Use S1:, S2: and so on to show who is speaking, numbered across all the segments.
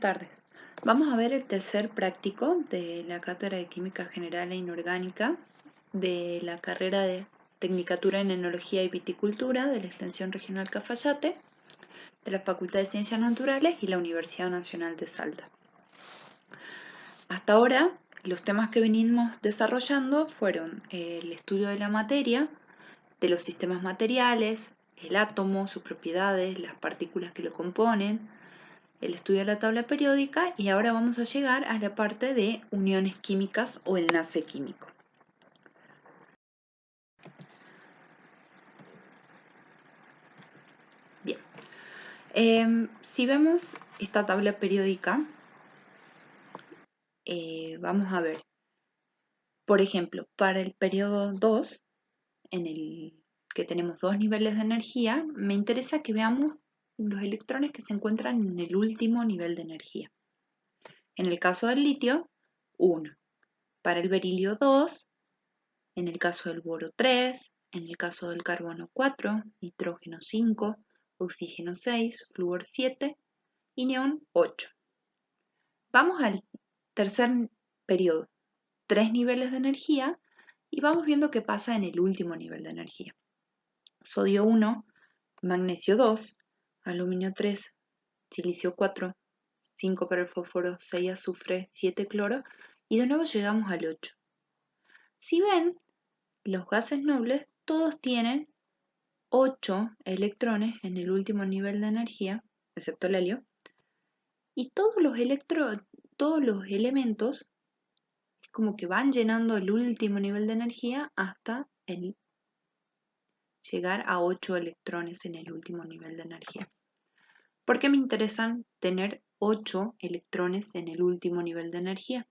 S1: Buenas tardes. Vamos a ver el tercer práctico de la Cátedra de Química General e Inorgánica de la carrera de Tecnicatura en Enología y Viticultura de la Extensión Regional Cafayate, de la Facultad de Ciencias Naturales y la Universidad Nacional de Salta. Hasta ahora, los temas que venimos desarrollando fueron el estudio de la materia, de los sistemas materiales, el átomo, sus propiedades, las partículas que lo componen, el estudio de la tabla periódica, y ahora vamos a llegar a la parte de uniones químicas o enlace químico. Bien, si vemos esta tabla periódica, vamos a ver, por ejemplo, para el periodo 2, en el que tenemos dos niveles de energía, me interesa que veamos los electrones que se encuentran en el último nivel de energía. En el caso del litio, 1. Para el berilio, 2. En el caso del boro, 3. En el caso del carbono, 4. Nitrógeno, 5. Oxígeno, 6. Flúor, 7. Y neón, 8. Vamos al tercer periodo. 3 niveles de energía y vamos viendo qué pasa en el último nivel de energía. Sodio, 1. Magnesio, 2. Aluminio, 3. Silicio, 4. 5 para el fósforo, 6 azufre, 7 cloro. Y de nuevo llegamos al 8. Si ven, los gases nobles todos tienen 8 electrones en el último nivel de energía, excepto el helio, y todos los elementos es como que van llenando el último nivel de energía hasta llegar a 8 electrones en el último nivel de energía. ¿Por qué me interesan tener 8 electrones en el último nivel de energía?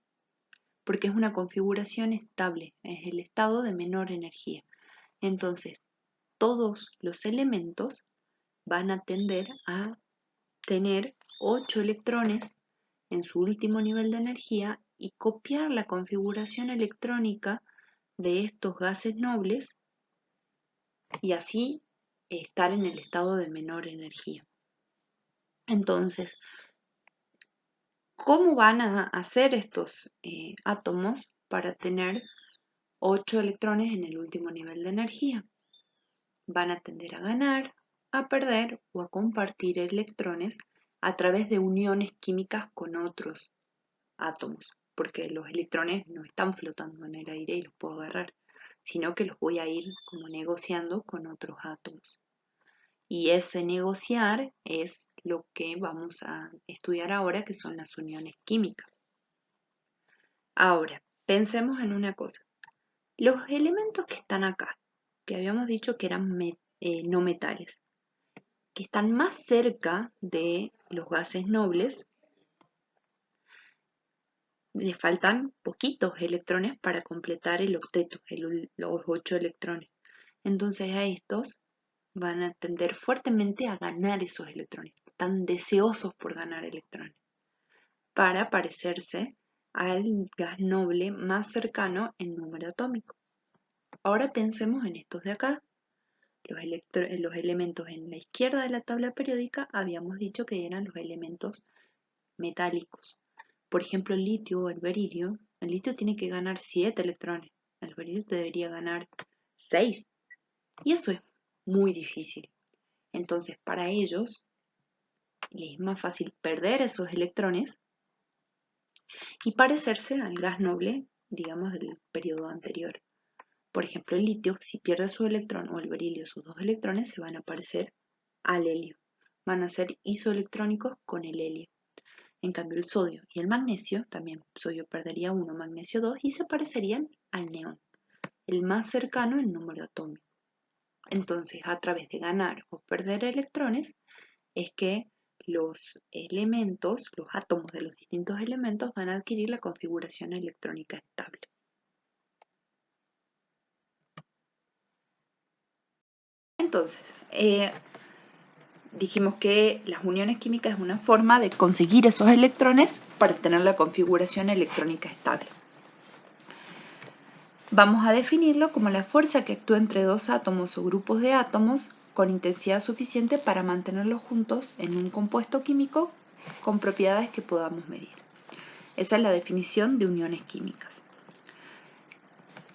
S1: Porque es una configuración estable, es el estado de menor energía. Entonces, todos los elementos van a tender a tener 8 electrones en su último nivel de energía y copiar la configuración electrónica de estos gases nobles y así estar en el estado de menor energía. Entonces, ¿cómo van a hacer estos átomos para tener 8 electrones en el último nivel de energía? Van a tender a ganar, a perder o a compartir electrones a través de uniones químicas con otros átomos, porque los electrones no están flotando en el aire y los puedo agarrar, sino que los voy a ir como negociando con otros átomos. Y ese negociar es lo que vamos a estudiar ahora, que son las uniones químicas. Ahora, pensemos en una cosa. Los elementos que están acá, que habíamos dicho que eran no metales, que están más cerca de los gases nobles, les faltan poquitos electrones para completar el octeto, los 8 electrones. Entonces a estos van a tender fuertemente a ganar esos electrones, están deseosos por ganar electrones, para parecerse al gas noble más cercano en número atómico. Ahora pensemos en estos de acá. Los elementos en la izquierda de la tabla periódica habíamos dicho que eran los elementos metálicos. Por ejemplo, el litio o el berilio tiene que ganar 7 electrones, el berilio debería ganar 6. Y eso es muy difícil. Entonces, para ellos, les es más fácil perder esos electrones y parecerse al gas noble, digamos, del periodo anterior. Por ejemplo, el litio, si pierde su electrón, o el berilio sus 2 electrones, se van a parecer al helio. Van a ser isoelectrónicos con el helio. En cambio, el sodio y el magnesio, también sodio perdería 1, magnesio 2, y se parecerían al neón, el más cercano en número atómico. Entonces, a través de ganar o perder electrones, es que los elementos, los átomos de los distintos elementos van a adquirir la configuración electrónica estable. Entonces, dijimos que las uniones químicas es una forma de conseguir esos electrones para tener la configuración electrónica estable. Vamos a definirlo como la fuerza que actúa entre dos átomos o grupos de átomos con intensidad suficiente para mantenerlos juntos en un compuesto químico con propiedades que podamos medir. Esa es la definición de uniones químicas.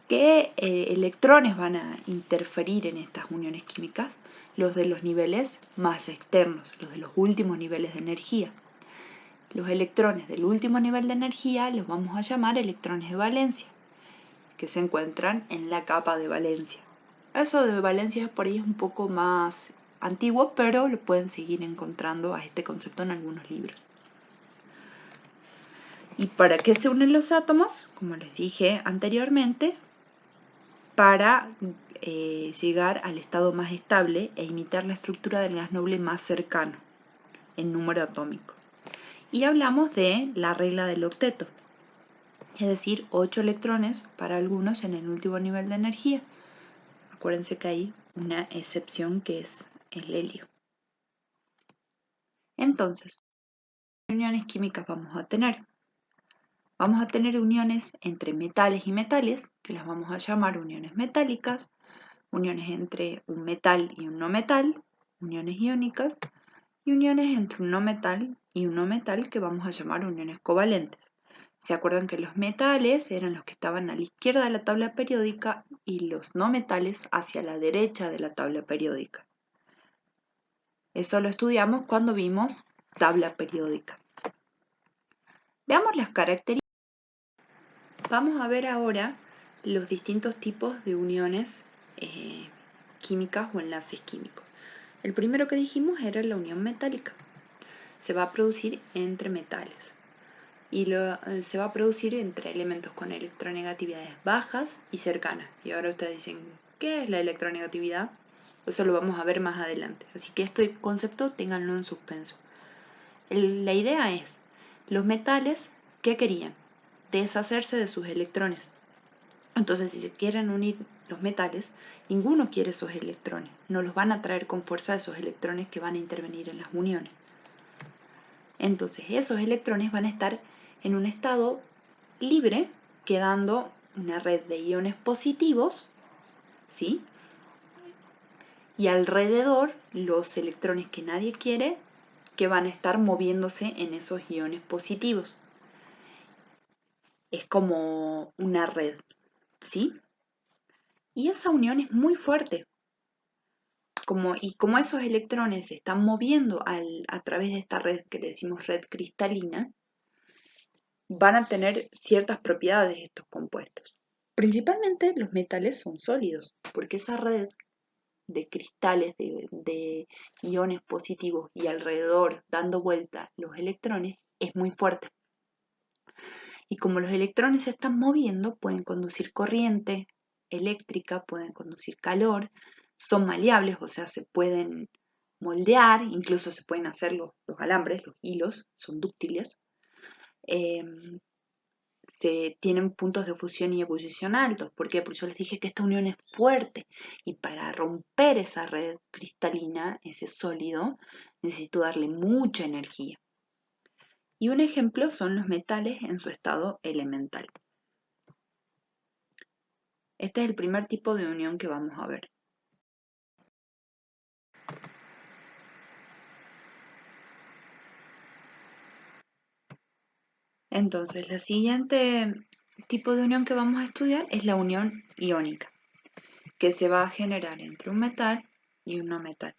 S1: ¿Qué electrones van a interferir en estas uniones químicas? Los de los niveles más externos, los de los últimos niveles de energía. Los electrones del último nivel de energía los vamos a llamar electrones de valencia, que se encuentran en la capa de valencia. Eso de valencia por ahí es un poco más antiguo, pero lo pueden seguir encontrando a este concepto en algunos libros. ¿Y para qué se unen los átomos? Como les dije anteriormente, para llegar al estado más estable e imitar la estructura del gas noble más cercano en número atómico. Y hablamos de la regla del octeto, es decir, 8 electrones para algunos en el último nivel de energía. Acuérdense que hay una excepción que es el helio. Entonces, ¿qué uniones químicas vamos a tener? Vamos a tener uniones entre metales y metales, que las vamos a llamar uniones metálicas, uniones entre un metal y un no metal, uniones iónicas, y uniones entre un no metal y un no metal que vamos a llamar uniones covalentes. ¿Se acuerdan que los metales eran los que estaban a la izquierda de la tabla periódica y los no metales hacia la derecha de la tabla periódica? Eso lo estudiamos cuando vimos tabla periódica. Veamos las características. Vamos a ver ahora los distintos tipos de uniones químicas o enlaces químicos. El primero que dijimos era la unión metálica. Se va a producir entre metales y se va a producir entre elementos con electronegatividades bajas y cercanas. Y ahora ustedes dicen, ¿qué es la electronegatividad? Eso lo vamos a ver más adelante. Así que este concepto ténganlo en suspenso. La idea es, los metales, ¿qué querían? Deshacerse de sus electrones. Entonces, si se quieren unir los metales, ninguno quiere esos electrones. No los van a traer con fuerza esos electrones que van a intervenir en las uniones. Entonces, esos electrones van a estar en un estado libre, quedando una red de iones positivos, ¿sí? Y alrededor los electrones que nadie quiere, que van a estar moviéndose en esos iones positivos. Es como una red, ¿sí? Y esa unión es muy fuerte. Como esos electrones se están moviendo a través de esta red que le decimos red cristalina, van a tener ciertas propiedades estos compuestos. Principalmente los metales son sólidos, porque esa red de cristales de iones positivos y alrededor dando vuelta los electrones es muy fuerte. Y como los electrones se están moviendo, pueden conducir corriente eléctrica, pueden conducir calor, son maleables, o sea, se pueden moldear, incluso se pueden hacer los alambres, los hilos, son dúctiles. Se tienen puntos de fusión y ebullición altos. ¿Por qué? Porque yo les dije que esta unión es fuerte y para romper esa red cristalina, ese sólido, necesito darle mucha energía. Y un ejemplo son los metales en su estado elemental. Este es el primer tipo de unión que vamos a ver. Entonces, el siguiente tipo de unión que vamos a estudiar es la unión iónica, que se va a generar entre un metal y un no metal.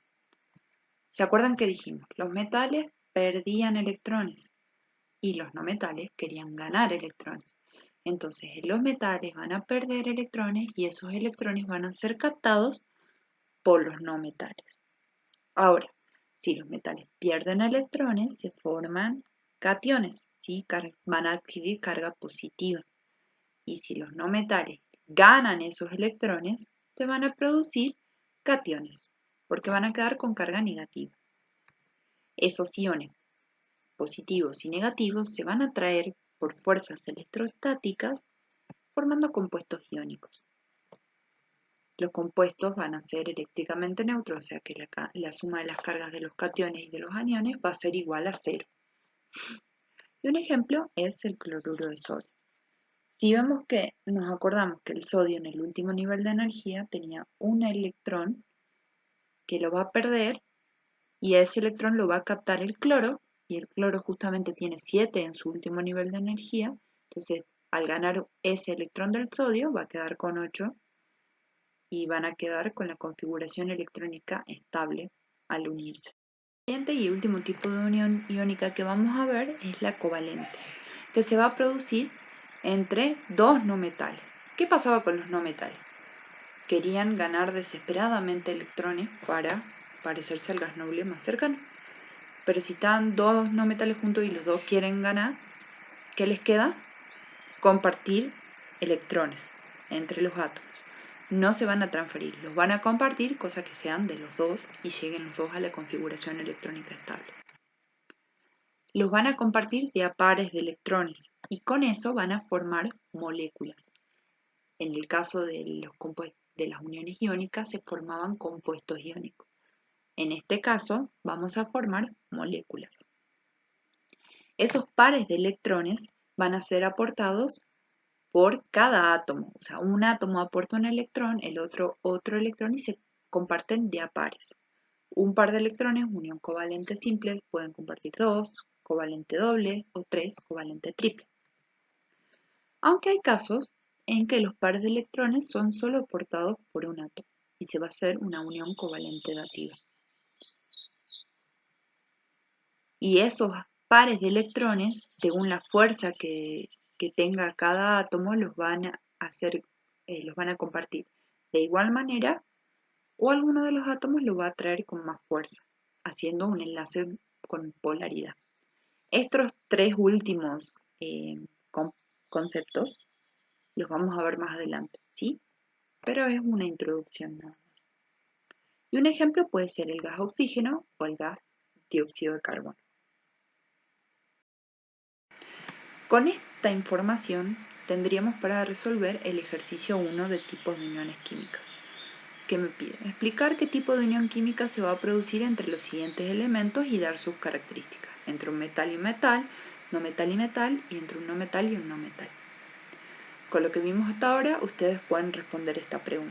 S1: ¿Se acuerdan que dijimos? Los metales perdían electrones y los no metales querían ganar electrones. Entonces, los metales van a perder electrones y esos electrones van a ser captados por los no metales. Ahora, si los metales pierden electrones, se forman cationes, ¿sí? Van a adquirir carga positiva. Y si los no metales ganan esos electrones, se van a producir cationes, porque van a quedar con carga negativa. Esos iones positivos y negativos se van a atraer por fuerzas electrostáticas formando compuestos iónicos. Los compuestos van a ser eléctricamente neutros, o sea que la suma de las cargas de los cationes y de los aniones va a ser igual a 0. Y un ejemplo es el cloruro de sodio. Si vemos que nos acordamos que el sodio en el último nivel de energía tenía un electrón que lo va a perder y ese electrón lo va a captar el cloro y el cloro justamente tiene 7 en su último nivel de energía, entonces al ganar ese electrón del sodio va a quedar con 8 y van a quedar con la configuración electrónica estable al unirse. El siguiente y último tipo de unión iónica que vamos a ver es la covalente, que se va a producir entre dos no metales. ¿Qué pasaba con los no metales? Querían ganar desesperadamente electrones para parecerse al gas noble más cercano. Pero si están dos no metales juntos y los dos quieren ganar, ¿qué les queda? Compartir electrones entre los átomos. No se van a transferir, los van a compartir, cosa que sean de los dos y lleguen los dos a la configuración electrónica estable. Los van a compartir de a pares de electrones y con eso van a formar moléculas. En el caso de las uniones iónicas se formaban compuestos iónicos. En este caso vamos a formar moléculas. Esos pares de electrones van a ser aportados por cada átomo. O sea, un átomo aporta un electrón, el otro electrón y se comparten de a pares. Un par de electrones, unión covalente simple, pueden compartir dos, covalente doble o tres, covalente triple. Aunque hay casos en que los pares de electrones son solo aportados por un átomo y se va a hacer una unión covalente dativa. Y esos pares de electrones, según la fuerza que tenga cada átomo, los van a compartir de igual manera o alguno de los átomos lo va a atraer con más fuerza, haciendo un enlace con polaridad. Estos tres últimos conceptos los vamos a ver más adelante, ¿sí? Pero es una introducción nada más. Y un ejemplo puede ser el gas oxígeno o el gas dióxido de carbono. Con esta información tendríamos para resolver el ejercicio 1 de tipos de uniones químicas. ¿Qué me pide? Explicar qué tipo de unión química se va a producir entre los siguientes elementos y dar sus características. Entre un metal y metal, no metal y metal, y entre un no metal y un no metal. Con lo que vimos hasta ahora, ustedes pueden responder esta pregunta.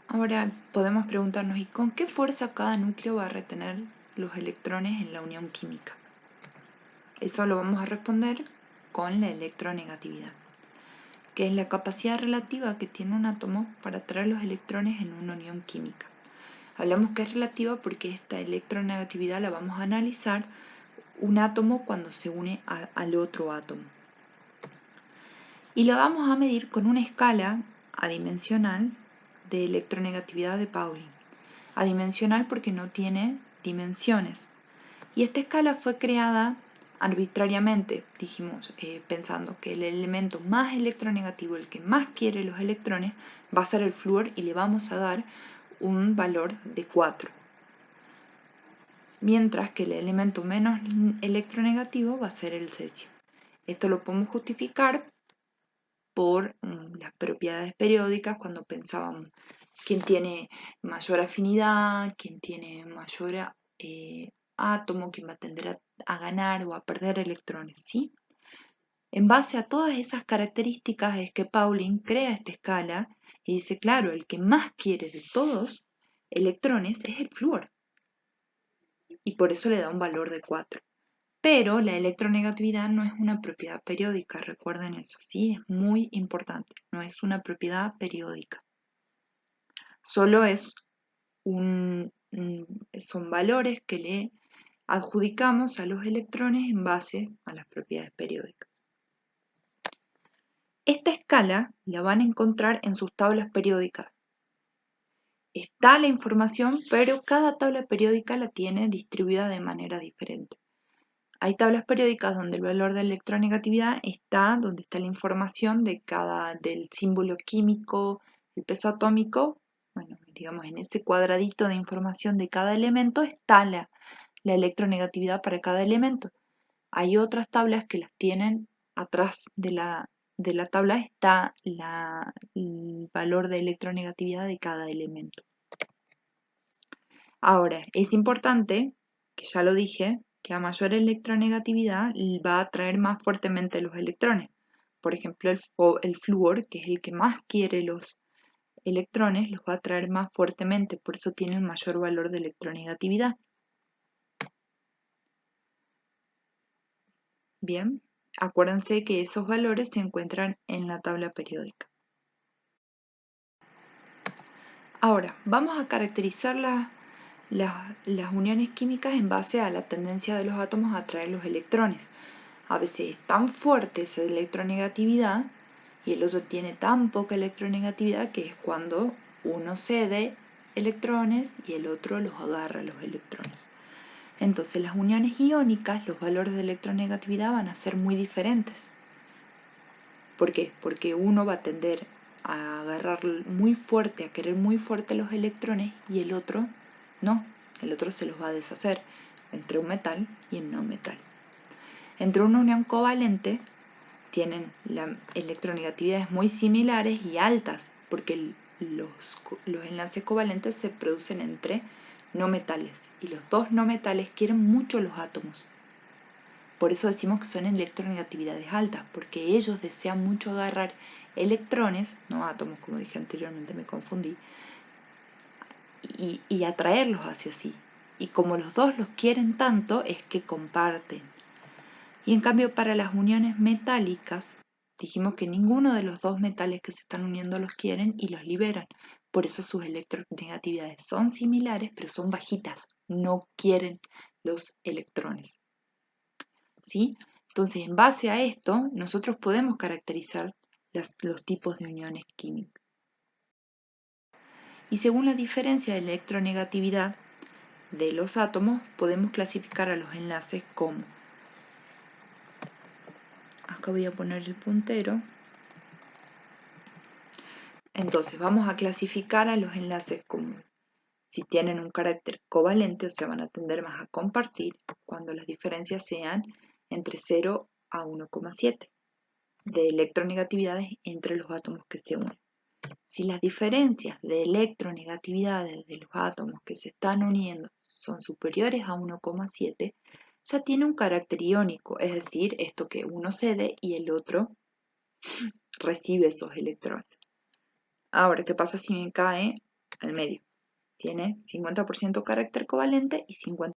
S1: Ahora podemos preguntarnos, ¿y con qué fuerza cada núcleo va a retener los electrones en la unión química? Eso lo vamos a responder con la electronegatividad, que es la capacidad relativa que tiene un átomo para atraer los electrones en una unión química. Hablamos que es relativa porque esta electronegatividad la vamos a analizar un átomo cuando se une al otro átomo. Y la vamos a medir con una escala adimensional de electronegatividad de Pauling. Adimensional porque no tiene dimensiones. Y esta escala fue creada arbitrariamente, dijimos, pensando que el elemento más electronegativo, el que más quiere los electrones, va a ser el flúor y le vamos a dar un valor de 4. Mientras que el elemento menos electronegativo va a ser el cesio. Esto lo podemos justificar por las propiedades periódicas cuando pensábamos quién tiene mayor afinidad, quién tiene mayor átomo, quién va a tender a ganar o a perder electrones, ¿sí? En base a todas esas características es que Pauling crea esta escala y dice, claro, el que más quiere de todos electrones es el flúor. Y por eso le da un valor de 4. Pero la electronegatividad no es una propiedad periódica, recuerden eso, ¿sí? Es muy importante, no es una propiedad periódica. Solo son valores que le adjudicamos a los electrones en base a las propiedades periódicas. Esta escala la van a encontrar en sus tablas periódicas. Está la información, pero cada tabla periódica la tiene distribuida de manera diferente. Hay tablas periódicas donde el valor de electronegatividad está donde está la información del símbolo químico, el peso atómico. Bueno, digamos en ese cuadradito de información de cada elemento está la electronegatividad para cada elemento. Hay otras tablas que las tienen atrás de la tabla está el valor de electronegatividad de cada elemento. Ahora, es importante, que ya lo dije, que a mayor electronegatividad va a atraer más fuertemente los electrones. Por ejemplo, el flúor, que es el que más quiere los electrones, los va a atraer más fuertemente, por eso tiene un mayor valor de electronegatividad.
S2: Bien, acuérdense que esos valores se encuentran en la tabla periódica. Ahora, vamos a caracterizar las uniones químicas en base a la tendencia de los átomos a atraer los electrones. A veces es tan fuerte esa electronegatividad y el otro tiene tan poca electronegatividad que es cuando uno cede electrones y el otro los agarra los electrones. Entonces las uniones iónicas, los valores de electronegatividad van a ser muy diferentes. ¿Por qué? Porque uno va a tender a agarrar muy fuerte, a querer muy fuerte los electrones y el otro no, el otro se los va a deshacer entre un metal y un no metal. Entre una unión covalente tienen electronegatividades muy similares y altas porque los enlaces covalentes se producen entre no metales y los dos no metales quieren mucho los átomos. Por eso decimos que son electronegatividades altas, porque ellos desean mucho agarrar electrones, no átomos, como dije anteriormente, me confundí, y atraerlos hacia sí. Y como los dos los quieren tanto, es que comparten. Y en cambio para las uniones metálicas, dijimos que ninguno de los dos metales que se están uniendo los quieren y los liberan. Por eso sus electronegatividades son similares, pero son bajitas, no quieren los electrones. ¿Sí? Entonces, en base a esto, nosotros podemos caracterizar los tipos de uniones químicas. Y según la diferencia de electronegatividad de los átomos, podemos clasificar a los enlaces como, acá voy a poner el puntero, entonces vamos a clasificar a los enlaces como si tienen un carácter covalente, o sea, van a tender más a compartir cuando las diferencias sean entre 0 a 1,7 de electronegatividades entre los átomos que se unen. Si las diferencias de electronegatividades de los átomos que se están uniendo son superiores a 1,7, ya tiene un carácter iónico, es decir, esto que uno cede y el otro recibe esos electrones. Ahora, ¿qué pasa si me cae al medio? Tiene 50% carácter covalente y 50%.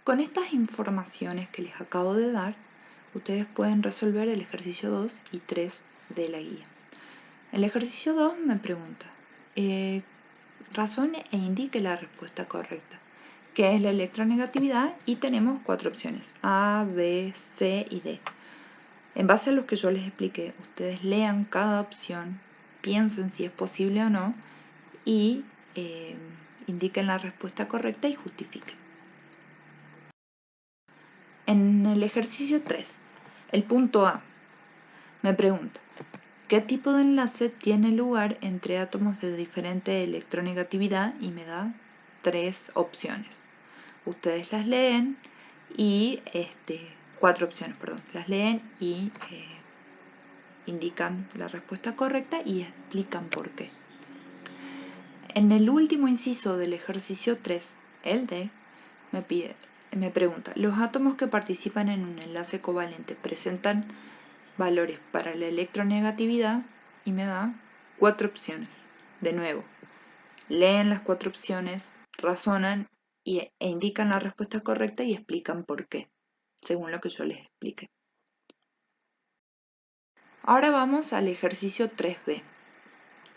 S2: Con estas informaciones que les acabo de dar, ustedes pueden resolver el ejercicio 2 y 3 de la guía. El ejercicio 2 me pregunta, razone e indique la respuesta correcta, que es la electronegatividad, y tenemos 4 opciones, A, B, C y D. En base a lo que yo les expliqué, ustedes lean cada opción, piensen si es posible o no y indiquen la respuesta correcta y justifiquen. En el ejercicio 3, el punto A me pregunta, ¿qué tipo de enlace tiene lugar entre átomos de diferente electronegatividad? Y me da 3 opciones. Ustedes las leen y 4 opciones, perdón, las leen y indican la respuesta correcta y explican por qué. En el último inciso del ejercicio 3, el D, me pregunta, ¿los átomos que participan en un enlace covalente presentan valores para la electronegatividad? Y me da 4 opciones. De nuevo, leen las 4 opciones, razonan e indican la respuesta correcta y explican por qué, según lo que yo les explique. Ahora vamos al ejercicio 3b.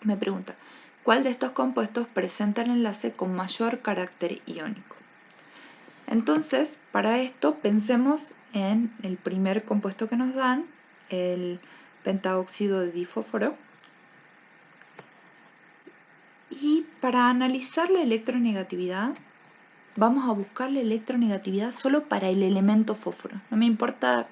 S2: Me pregunta, ¿cuál de estos compuestos presenta el enlace con mayor carácter iónico? Entonces, para esto pensemos en el primer compuesto que nos dan, el pentaóxido de difósforo. Y para analizar la electronegatividad, vamos a buscar la electronegatividad solo para el elemento fósforo. No me importa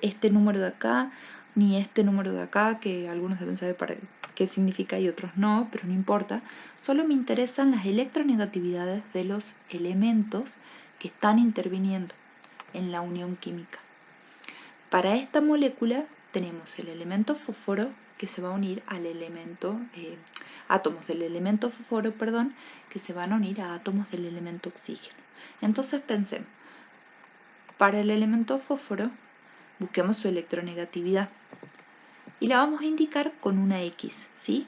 S2: este número de acá, ni este número de acá, que algunos deben saber para qué significa y otros no, pero no importa. Solo me interesan las electronegatividades de los elementos que están interviniendo en la unión química. Para esta molécula tenemos el elemento fósforo que se va a unir al elemento, átomos del elemento fósforo, perdón, que se van a unir a átomos del elemento oxígeno. Entonces pensemos, para el elemento fósforo busquemos su electronegatividad y la vamos a indicar con una X, ¿sí?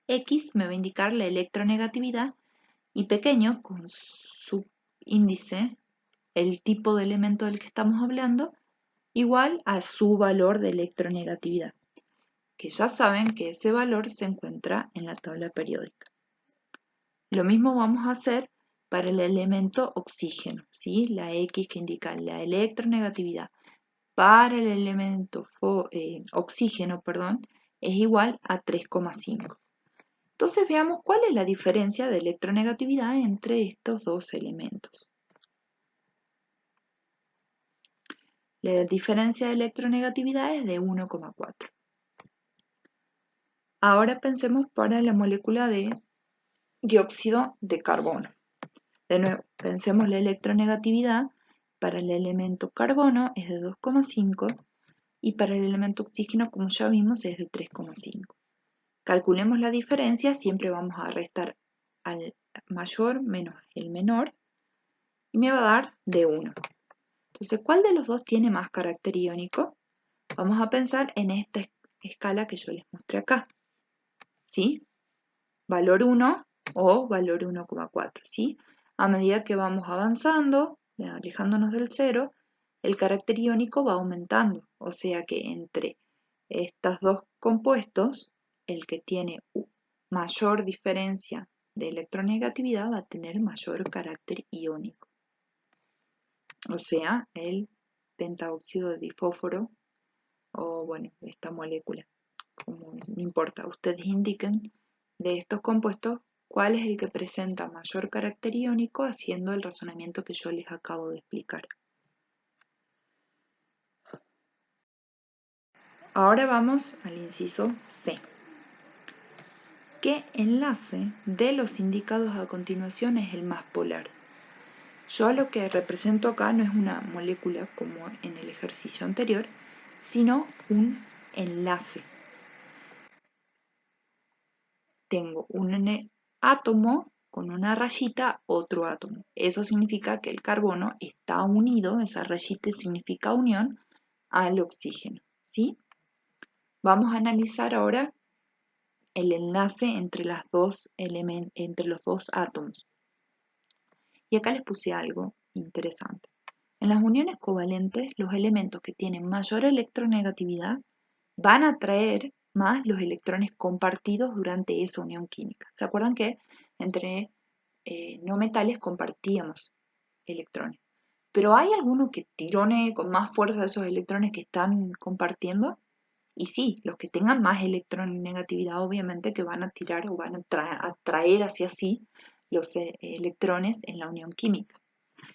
S2: X me va a indicar la electronegatividad y pequeño con su índice, el tipo de elemento del que estamos hablando, igual a su valor de electronegatividad, que ya saben que ese valor se encuentra en la tabla periódica. Lo mismo vamos a hacer para el elemento oxígeno, ¿sí? La X que indica la electronegatividad para el elemento oxígeno, perdón, es igual a 3,5. Entonces veamos cuál es la diferencia de electronegatividad entre estos dos elementos. La diferencia de electronegatividad es de 1,4. Ahora pensemos para la molécula de dióxido de carbono. De nuevo, pensemos la electronegatividad para el elemento carbono es de 2,5 y para el elemento oxígeno, como ya vimos, es de 3,5. Calculemos la diferencia, siempre vamos a restar al mayor menos el menor y me va a dar de 1. Entonces, ¿cuál de los dos tiene más carácter iónico? Vamos a pensar en esta escala que yo les mostré acá, ¿sí? Valor 1 o valor 1,4, ¿sí? A medida que vamos avanzando, alejándonos del 0, el carácter iónico va aumentando, o sea que entre estos dos compuestos, el que tiene mayor diferencia de electronegatividad va a tener mayor carácter iónico. O sea, el pentaóxido de difósforo o bueno, esta molécula, como no importa, ustedes indiquen de estos compuestos cuál es el que presenta mayor carácter iónico haciendo el razonamiento que yo les acabo de explicar. Ahora vamos al inciso C. ¿Qué enlace de los indicados a continuación es el más polar? Yo lo que represento acá no es una molécula como en el ejercicio anterior, sino un enlace. Tengo un átomo con una rayita, otro átomo. Eso significa que el carbono está unido, esa rayita significa unión, al oxígeno, ¿sí? Vamos a analizar ahora el enlace entre entre los dos átomos. Y acá les puse algo interesante. En las uniones covalentes, los elementos que tienen mayor electronegatividad van a atraer más los electrones compartidos durante esa unión química. ¿Se acuerdan que entre no metales compartíamos electrones? Pero ¿hay alguno que tirone con más fuerza esos electrones que están compartiendo? Y sí, los que tengan más electronegatividad obviamente que van a tirar o van a atraer hacia sí los electrones en la unión química.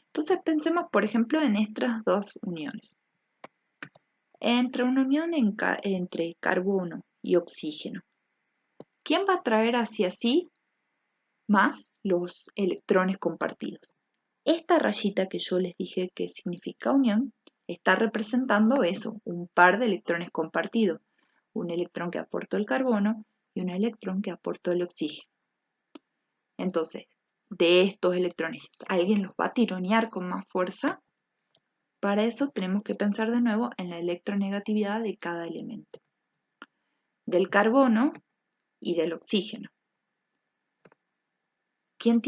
S2: Entonces pensemos por ejemplo en estas dos uniones. Entre una unión entre carbono y oxígeno, ¿quién va a traer hacia sí más los electrones compartidos? Esta rayita que yo les dije que significa unión está representando eso, un par de electrones compartidos. Un electrón que aportó el carbono y un electrón que aportó el oxígeno. Entonces, de estos electrones, ¿alguien los va a tironear con más fuerza? Para eso tenemos que pensar de nuevo en la electronegatividad de cada elemento. Del carbono y del oxígeno. ¿Quién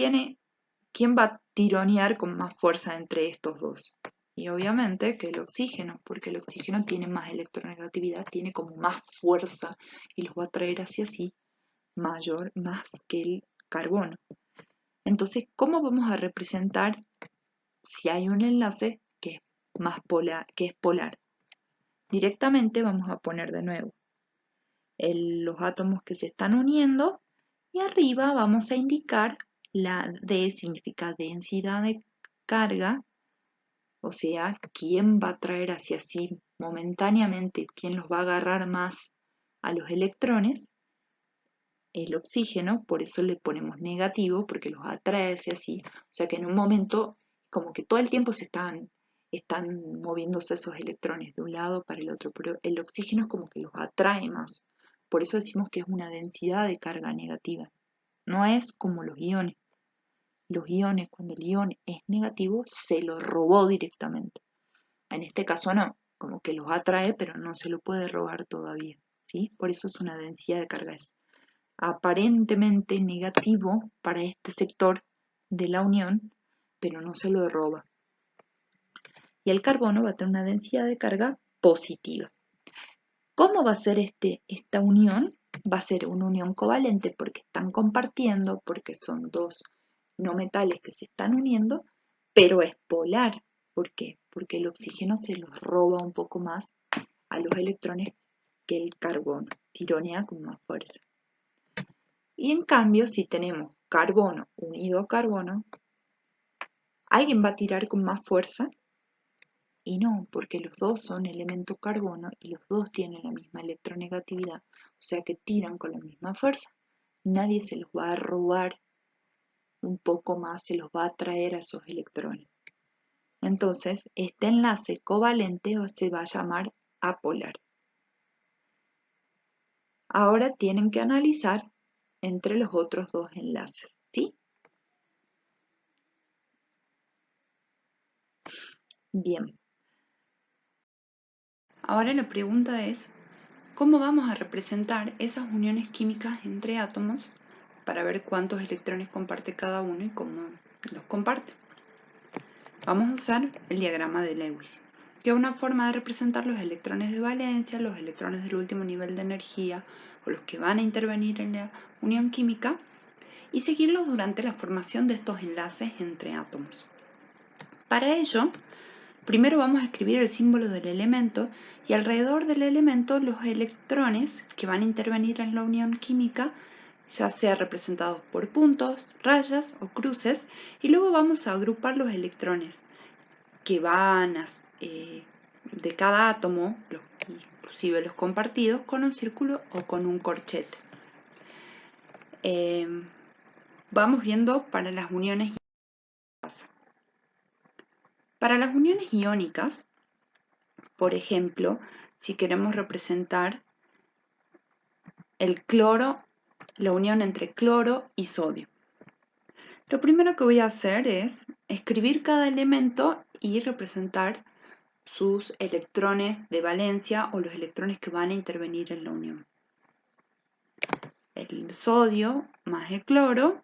S2: va a tironear con más fuerza entre estos dos? Y obviamente que el oxígeno, porque el oxígeno tiene más electronegatividad, tiene como más fuerza y los va a traer hacia sí mayor, más que el carbono. Entonces, ¿cómo vamos a representar si hay un enlace que es polar? Directamente vamos a poner de nuevo los átomos que se están uniendo y arriba vamos a indicar la D significa densidad de carga, o sea, quién va a traer hacia sí momentáneamente, quién los va a agarrar más a los electrones, el oxígeno, por eso le ponemos negativo, porque los atrae hacia sí, o sea que en un momento, como que todo el tiempo están moviéndose esos electrones de un lado para el otro, pero el oxígeno es como que los atrae más, por eso decimos que es una densidad de carga negativa, no es como los iones. Los iones, cuando el ion es negativo, se lo robó directamente. En este caso no, como que los atrae, pero no se lo puede robar todavía, ¿sí? Por eso es una densidad de carga, es aparentemente negativo para este sector de la unión, pero no se lo roba. y el carbono va a tener una densidad de carga positiva. ¿Cómo va a ser esta unión? Va a ser una unión covalente porque están compartiendo, porque son dos no metales que se están uniendo, pero es polar. ¿Por qué? Porque el oxígeno se los roba un poco más a los electrones que el carbono, tironea con más fuerza. Y en cambio, si tenemos carbono unido a carbono, alguien va a tirar con más fuerza y no, porque los dos son elemento carbono y los dos tienen la misma electronegatividad, o sea que tiran con la misma fuerza. Nadie se los va a robar un poco más, se los va a traer a esos electrones. Entonces, este enlace covalente se va a llamar apolar. Ahora tienen que analizar entre los otros dos enlaces, ¿sí? Bien. Ahora la pregunta es, ¿cómo vamos a representar esas uniones químicas entre átomos para ver cuántos electrones comparte cada uno y cómo los comparte? Vamos a usar el diagrama de Lewis, que es una forma de representar los electrones de valencia, los electrones del último nivel de energía o los que van a intervenir en la unión química y seguirlos durante la formación de estos enlaces entre átomos. Para ello, primero vamos a escribir el símbolo del elemento y alrededor del elemento los electrones que van a intervenir en la unión química, ya sea representados por puntos, rayas o cruces, y luego vamos a agrupar los electrones que van de cada átomo, inclusive los compartidos, con un círculo o con un corchete. Vamos viendo para las uniones iónicas. Para las uniones iónicas, por ejemplo, si queremos representar el cloro, la unión entre cloro y sodio. Lo primero que voy a hacer es escribir cada elemento y representar sus electrones de valencia o los electrones que van a intervenir en la unión. El sodio más el cloro,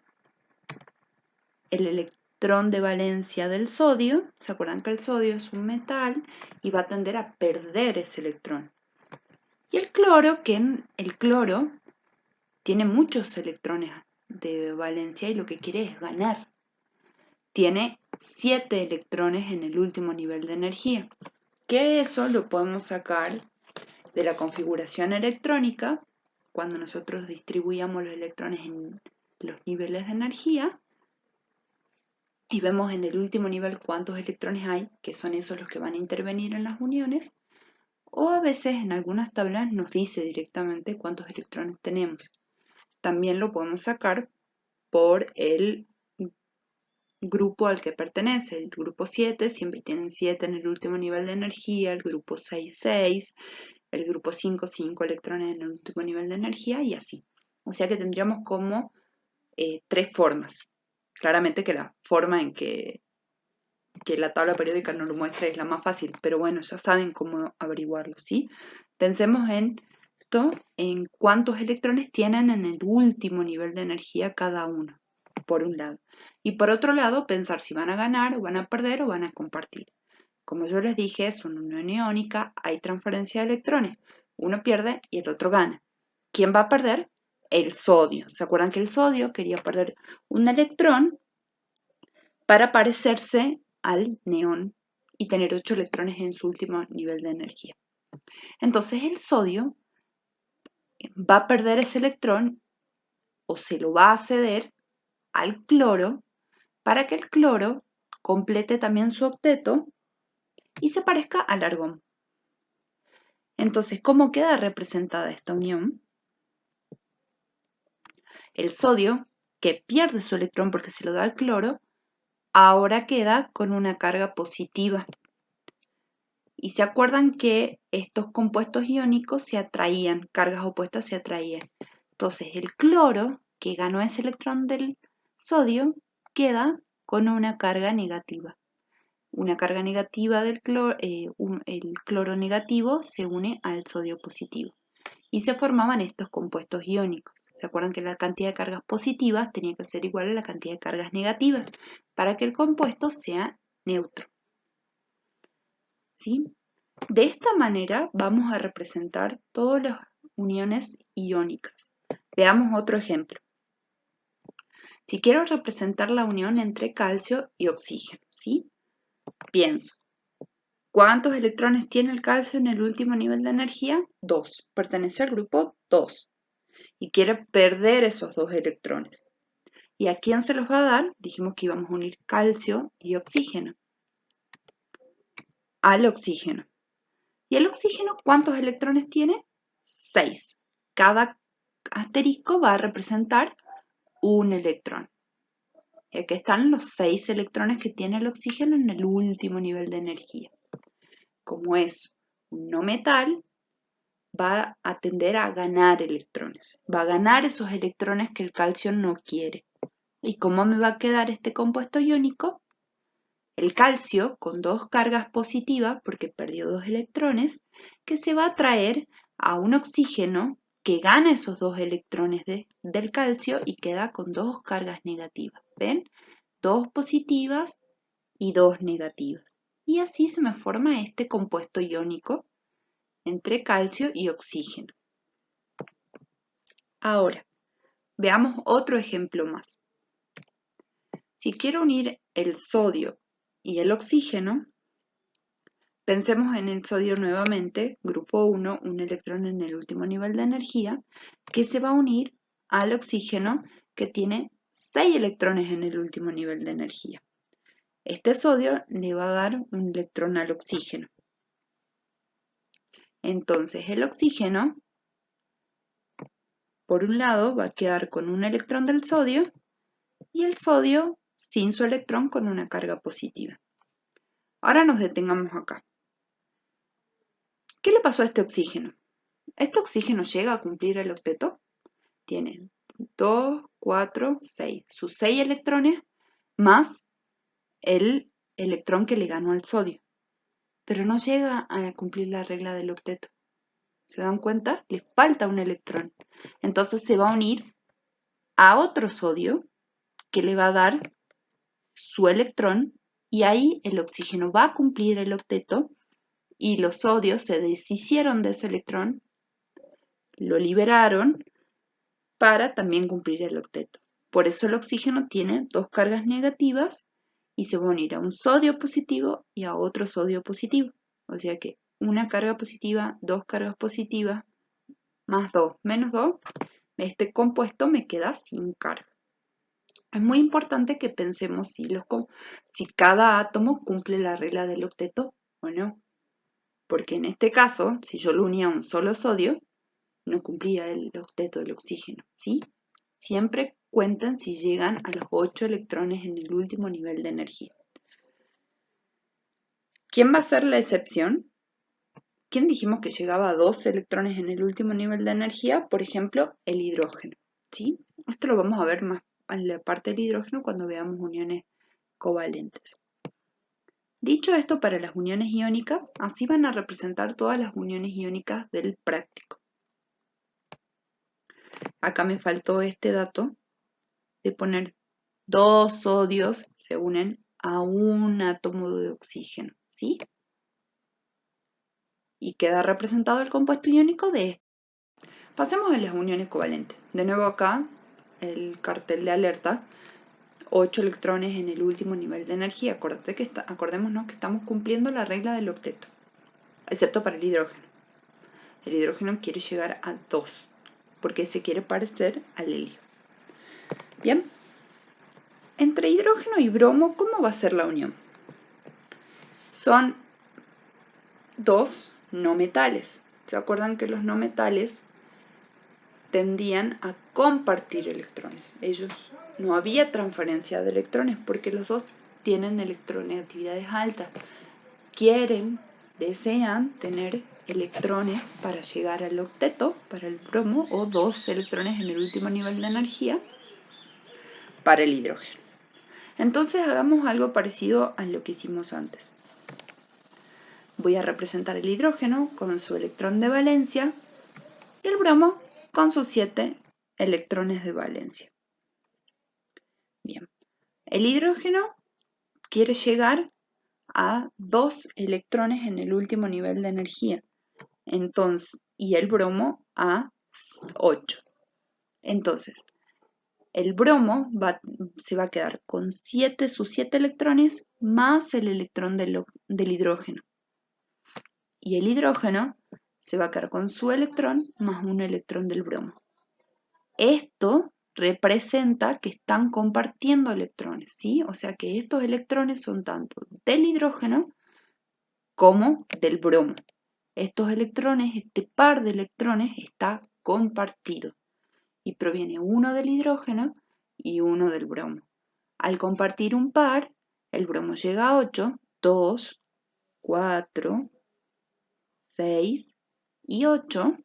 S2: el electrón de valencia del sodio, ¿se acuerdan que el sodio es un metal y va a tender a perder ese electrón? Y el cloro, el cloro tiene muchos electrones de valencia y lo que quiere es ganar. Tiene 7 electrones en el último nivel de energía, que eso lo podemos sacar de la configuración electrónica cuando nosotros distribuíamos los electrones en los niveles de energía y vemos en el último nivel cuántos electrones hay, que son esos los que van a intervenir en las uniones, o a veces en algunas tablas nos dice directamente cuántos electrones tenemos. También lo podemos sacar por el grupo al que pertenece. El grupo 7 siempre tienen 7 en el último nivel de energía, el grupo 6, 6, el grupo 5, 5 electrones en el último nivel de energía y así. O sea que tendríamos como 3 formas. Claramente que la forma en que la tabla periódica nos lo muestra es la más fácil, pero bueno, ya saben cómo averiguarlo, ¿sí? Pensemos en esto, en cuántos electrones tienen en el último nivel de energía cada uno, por un lado. Y por otro lado, pensar si van a ganar o van a perder o van a compartir. Como yo les dije, es una unión iónica, hay transferencia de electrones. Uno pierde y el otro gana. ¿Quién va a perder? El sodio. ¿Se acuerdan que el sodio quería perder un electrón para parecerse al neón y tener 8 electrones en su último nivel de energía? Entonces el sodio va a perder ese electrón o se lo va a ceder al cloro para que el cloro complete también su octeto y se parezca al argón. Entonces, ¿cómo queda representada esta unión? El sodio, que pierde su electrón porque se lo da al cloro, ahora queda con una carga positiva. Y se acuerdan que estos compuestos iónicos se atraían, cargas opuestas se atraían. Entonces, el cloro, que ganó ese electrón del sodio, queda con una carga negativa. Una carga negativa del cloro, el cloro negativo se une al sodio positivo. Y se formaban estos compuestos iónicos. ¿Se acuerdan que la cantidad de cargas positivas tenía que ser igual a la cantidad de cargas negativas para que el compuesto sea neutro?
S1: ¿sí? De esta manera vamos a representar todas las uniones iónicas. Veamos otro ejemplo. Si quiero representar la unión entre calcio y oxígeno, ¿sí? Pienso, ¿cuántos electrones tiene el calcio en el último nivel de energía? 2. Pertenece al grupo 2. Y quiere perder esos 2 electrones. ¿Y a quién se los va a dar? Dijimos que íbamos a unir calcio y oxígeno. Al oxígeno. ¿Y el oxígeno cuántos electrones tiene? 6. Cada asterisco va a representar un electrón. Y aquí están los 6 electrones que tiene el oxígeno en el último nivel de energía. Como es un no metal, va a tender a ganar electrones. Va a ganar esos electrones que el calcio no quiere. ¿Y cómo me va a quedar este compuesto iónico? El calcio con 2 cargas positivas, porque perdió 2 electrones, que se va a traer a un oxígeno que gana esos 2 electrones del calcio y queda con 2 cargas negativas. ¿Ven? 2 positivas y 2 negativas. Y así se me forma este compuesto iónico entre calcio y oxígeno. Ahora, veamos otro ejemplo más. Si quiero unir el sodio y el oxígeno, pensemos en el sodio nuevamente, grupo 1, un electrón en el último nivel de energía, que se va a unir al oxígeno que tiene 6 electrones en el último nivel de energía. Este sodio le va a dar un electrón al oxígeno. Entonces el oxígeno, por un lado, va a quedar con un electrón del sodio y el sodio sin su electrón con una carga positiva. Ahora nos detengamos acá. ¿Qué le pasó a este oxígeno? ¿Este oxígeno llega a cumplir el octeto? Tiene 2, 4, 6. Sus 6 electrones más el electrón que le ganó al sodio. Pero no llega a cumplir la regla del octeto. ¿Se dan cuenta? Le falta un electrón. Entonces se va a unir a otro sodio que le va a dar su electrón y ahí el oxígeno va a cumplir el octeto y los sodios se deshicieron de ese electrón, lo liberaron para también cumplir el octeto. Por eso el oxígeno tiene 2 cargas negativas y se va a unir a un sodio positivo y a otro sodio positivo. O sea que una carga positiva, 2 cargas positivas, más 2, menos 2, este compuesto me queda sin carga. Es muy importante que pensemos si cada átomo cumple la regla del octeto o no. Porque en este caso, si yo lo unía a un solo sodio, no cumplía el octeto del oxígeno, ¿sí? Siempre cuenten si llegan a los 8 electrones en el último nivel de energía. ¿Quién va a ser la excepción? ¿Quién dijimos que llegaba a 2 electrones en el último nivel de energía? Por ejemplo, el hidrógeno, ¿sí? Esto lo vamos a ver más en la parte del hidrógeno cuando veamos uniones covalentes. Dicho esto, para las uniones iónicas, así van a representar todas las uniones iónicas del práctico. Acá me faltó este dato de poner 2 sodios se unen a un átomo de oxígeno, ¿sí? Y queda representado el compuesto iónico de este. Pasemos a las uniones covalentes. De nuevo acá, el cartel de alerta, 8 electrones en el último nivel de energía. Acordémonos que estamos cumpliendo la regla del octeto, excepto para el hidrógeno. El hidrógeno quiere llegar a 2, porque se quiere parecer al helio. Bien, entre hidrógeno y bromo, ¿cómo va a ser la unión? Son 2 no metales. ¿Se acuerdan que los no metales tendían a compartir electrones? Ellos no había transferencia de electrones porque los dos tienen electronegatividades altas. Desean tener electrones para llegar al octeto, para el bromo, o 2 electrones en el último nivel de energía para el hidrógeno. Entonces hagamos algo parecido a lo que hicimos antes. Voy a representar el hidrógeno con su electrón de valencia y el bromo con sus 7 electrones de valencia. Bien, el hidrógeno quiere llegar a 2 electrones en el último nivel de energía. Entonces, y el bromo a 8. Entonces, el bromo se va a quedar con sus 7 electrones más el electrón del hidrógeno. Y el hidrógeno se va a quedar con su electrón más un electrón del bromo. Esto representa que están compartiendo electrones, ¿sí? O sea que estos electrones son tanto del hidrógeno como del bromo. Estos electrones, este par de electrones está compartido y proviene uno del hidrógeno y uno del bromo. Al compartir un par, el bromo llega a 8, 2, 4, 6 y 8,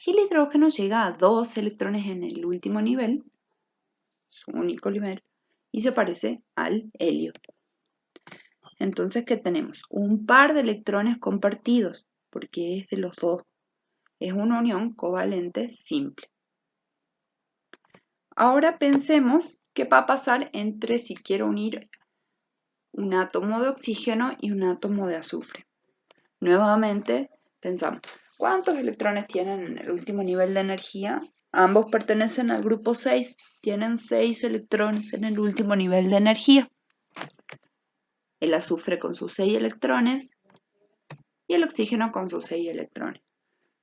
S1: y el hidrógeno llega a 2 electrones en el último nivel, su único nivel, y se parece al helio. Entonces, ¿qué tenemos? Un par de electrones compartidos, porque es de los dos. Es una unión covalente simple. Ahora pensemos qué va a pasar entre si quiero unir un átomo de oxígeno y un átomo de azufre. Nuevamente, pensamos, ¿cuántos electrones tienen en el último nivel de energía? Ambos pertenecen al grupo 6, tienen 6 electrones en el último nivel de energía. El azufre con sus 6 electrones y el oxígeno con sus 6 electrones.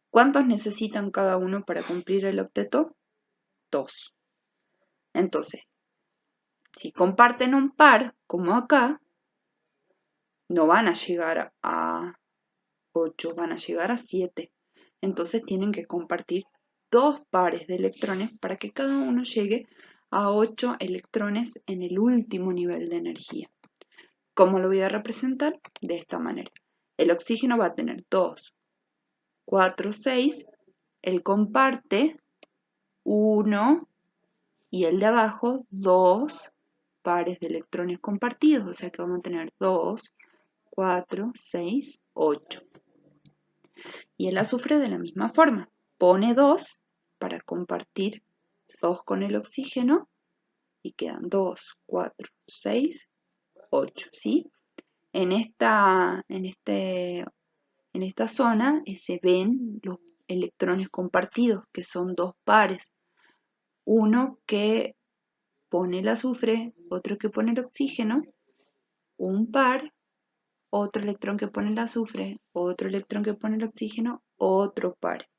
S1: ¿Cuántos necesitan cada uno para cumplir el octeto? 2. Entonces, si comparten un par, como acá, no van a llegar a 8, van a llegar a 7. Entonces tienen que compartir 2 pares de electrones para que cada uno llegue a 8 electrones en el último nivel de energía. ¿Cómo lo voy a representar? De esta manera. El oxígeno va a tener 2, 4, 6. Él comparte 1 y el de abajo 2 pares de electrones compartidos. O sea que vamos a tener 2, 4, 6, 8. Y el azufre de la misma forma. Pone 2 para compartir 2 con el oxígeno y quedan 2, 4, 6, 8, ¿sí? En esta zona se ven los electrones compartidos, que son 2 pares. Uno que pone el azufre, otro que pone el oxígeno, un par, otro electrón que pone el azufre, otro electrón que pone el oxígeno, otro par.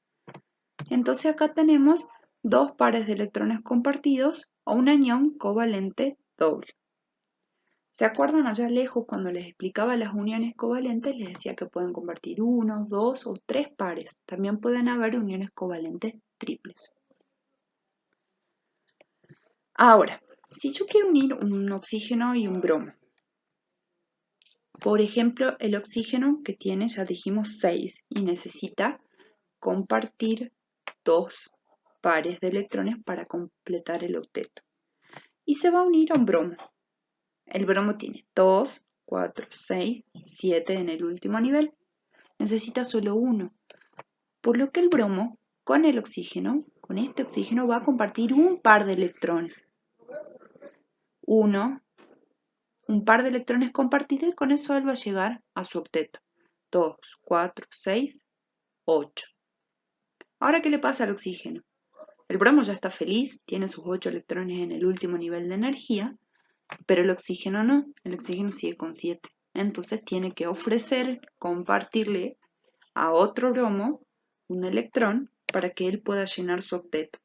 S1: Entonces acá tenemos 2 pares de electrones compartidos o una unión covalente doble. ¿Se acuerdan allá lejos cuando les explicaba las uniones covalentes? Les decía que pueden compartir 1, 2 o 3 pares. También pueden haber uniones covalentes triples. Ahora, si yo quiero unir un oxígeno y un bromo, por ejemplo, el oxígeno que tiene, ya dijimos, 6 y necesita compartir 2 pares de electrones para completar el octeto. Y se va a unir a un bromo. El bromo tiene 2, 4, 6, 7 en el último nivel. Necesita solo uno. Por lo que el bromo, con el oxígeno, con este oxígeno, va a compartir un par de electrones. Un par de electrones compartidos y con eso él va a llegar a su octeto. 2, 4, 6, 8. Ahora, ¿qué le pasa al oxígeno? El bromo ya está feliz, tiene sus 8 electrones en el último nivel de energía, pero el oxígeno no, el oxígeno sigue con 7. Entonces tiene que ofrecer, compartirle a otro bromo un electrón para que él pueda llenar su octeto.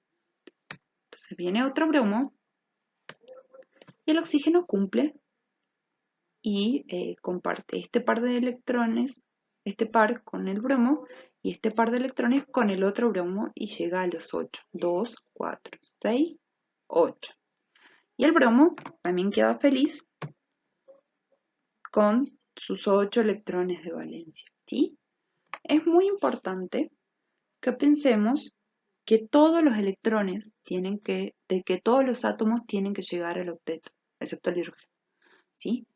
S1: Entonces viene otro bromo y el oxígeno cumple y comparte este par de electrones, este par con el bromo y este par de electrones con el otro bromo y llega a los 8. 2, 4, 6, 8. Y el bromo también queda feliz con sus 8 electrones de valencia, ¿sí? Es muy importante que pensemos que todos los electrones de que todos los átomos tienen que llegar al octeto, excepto el hidrógeno, ¿sí?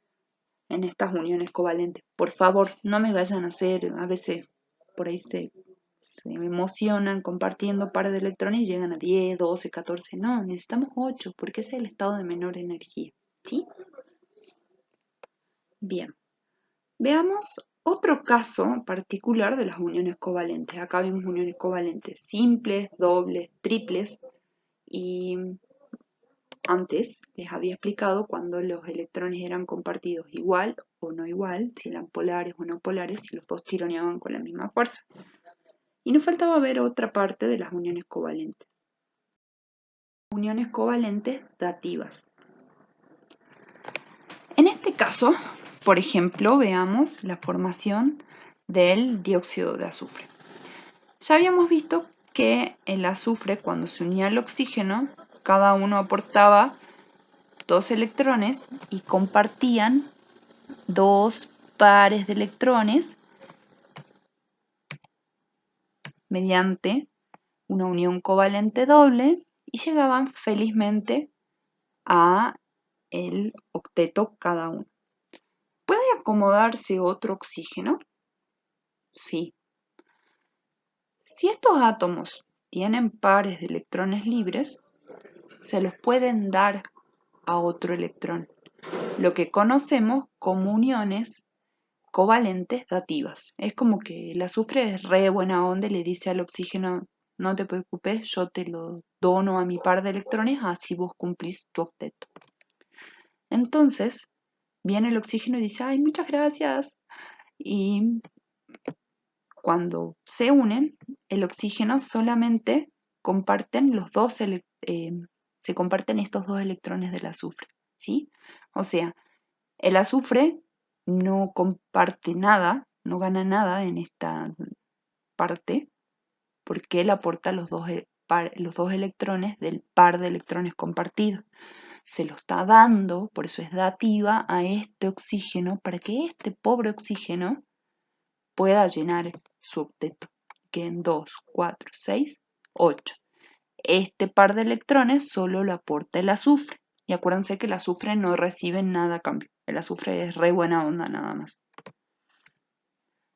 S1: En estas uniones covalentes. Por favor, no me vayan a hacer, a veces por ahí se emocionan compartiendo pares de electrones y llegan a 10, 12, 14. No, necesitamos 8 porque ese es el estado de menor energía, ¿sí? Bien.
S2: Veamos otro caso particular de las uniones covalentes. Acá vimos uniones covalentes simples, dobles, triples y antes les había explicado cuando los electrones eran compartidos igual o no igual, si eran polares o no polares, si los dos tironeaban con la misma fuerza. Y nos faltaba ver otra parte de las uniones covalentes. Uniones covalentes dativas. En este caso, por ejemplo, veamos la formación del dióxido de azufre. Ya habíamos visto que el azufre, cuando se unía al oxígeno, cada uno aportaba 2 electrones y compartían 2 pares de electrones mediante una unión covalente doble y llegaban felizmente a el octeto cada uno. ¿Puede acomodarse otro oxígeno? Sí. Si estos átomos tienen pares de electrones libres, se los pueden dar a otro electrón, lo que conocemos como uniones covalentes dativas. Es como que el azufre es re buena onda y le dice al oxígeno, no te preocupes, yo te lo dono a mi par de electrones, así vos cumplís tu octeto. Entonces, viene el oxígeno y dice, ay, muchas gracias. Y cuando se unen, el oxígeno solamente comparten se comparten estos 2 electrones del azufre, ¿sí? O sea, el azufre no comparte nada, no gana nada en esta parte, porque él aporta los dos electrones del par de electrones compartidos. Se lo está dando, por eso es dativa, a este oxígeno, para que este pobre oxígeno pueda llenar su octeto, que en 2, 4, 6, 8. Este par de electrones solo lo aporta el azufre. Y acuérdense que el azufre no recibe nada a cambio. El azufre es re buena onda nada más.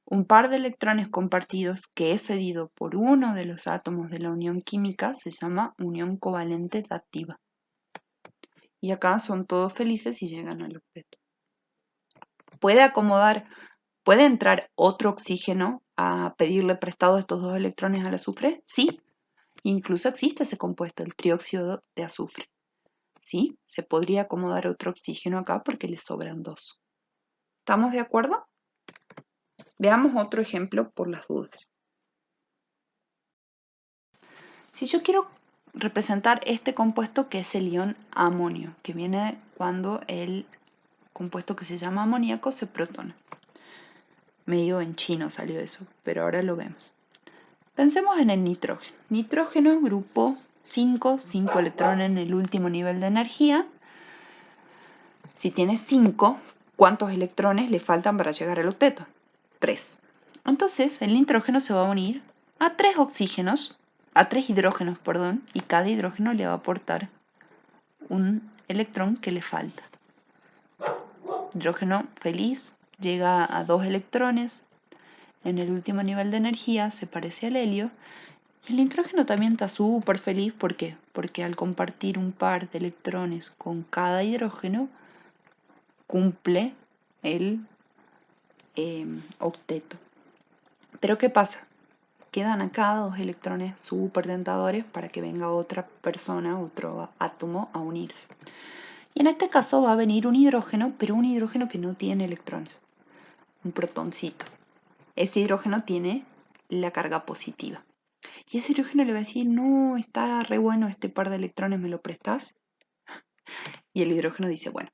S2: Un par de electrones compartidos que es cedido por uno de los átomos de la unión química se llama unión covalente dativa. Y acá son todos felices y llegan al octeto. ¿Puede entrar otro oxígeno a pedirle prestado estos 2 electrones al azufre? Sí, incluso existe ese compuesto, el trióxido de azufre. ¿Sí? Se podría acomodar otro oxígeno acá porque le sobran 2. ¿Estamos de acuerdo? Veamos otro ejemplo por las dudas. Si yo quiero representar este compuesto que es el ion amonio, que viene cuando el compuesto que se llama amoníaco se protona. Medio en chino salió eso, pero ahora lo vemos. Pensemos en el nitrógeno. Nitrógeno, grupo 5, 5 electrones en el último nivel de energía. Si tiene 5, ¿cuántos electrones le faltan para llegar al octeto? 3. Entonces, el nitrógeno se va a unir a 3 hidrógenos, y cada hidrógeno le va a aportar un electrón que le falta. Hidrógeno feliz llega a 2 electrones. En el último nivel de energía se parece al helio. Y el nitrógeno también está súper feliz. ¿Por qué? Porque al compartir un par de electrones con cada hidrógeno, cumple el octeto. Pero ¿qué pasa? Quedan acá 2 electrones súper tentadores para que venga otra persona, otro átomo a unirse. Y en este caso va a venir un hidrógeno, pero un hidrógeno que no tiene electrones, un protoncito. Ese hidrógeno tiene la carga positiva. Y ese hidrógeno le va a decir, no, está re bueno este par de electrones, ¿me lo prestas? Y el hidrógeno dice, bueno,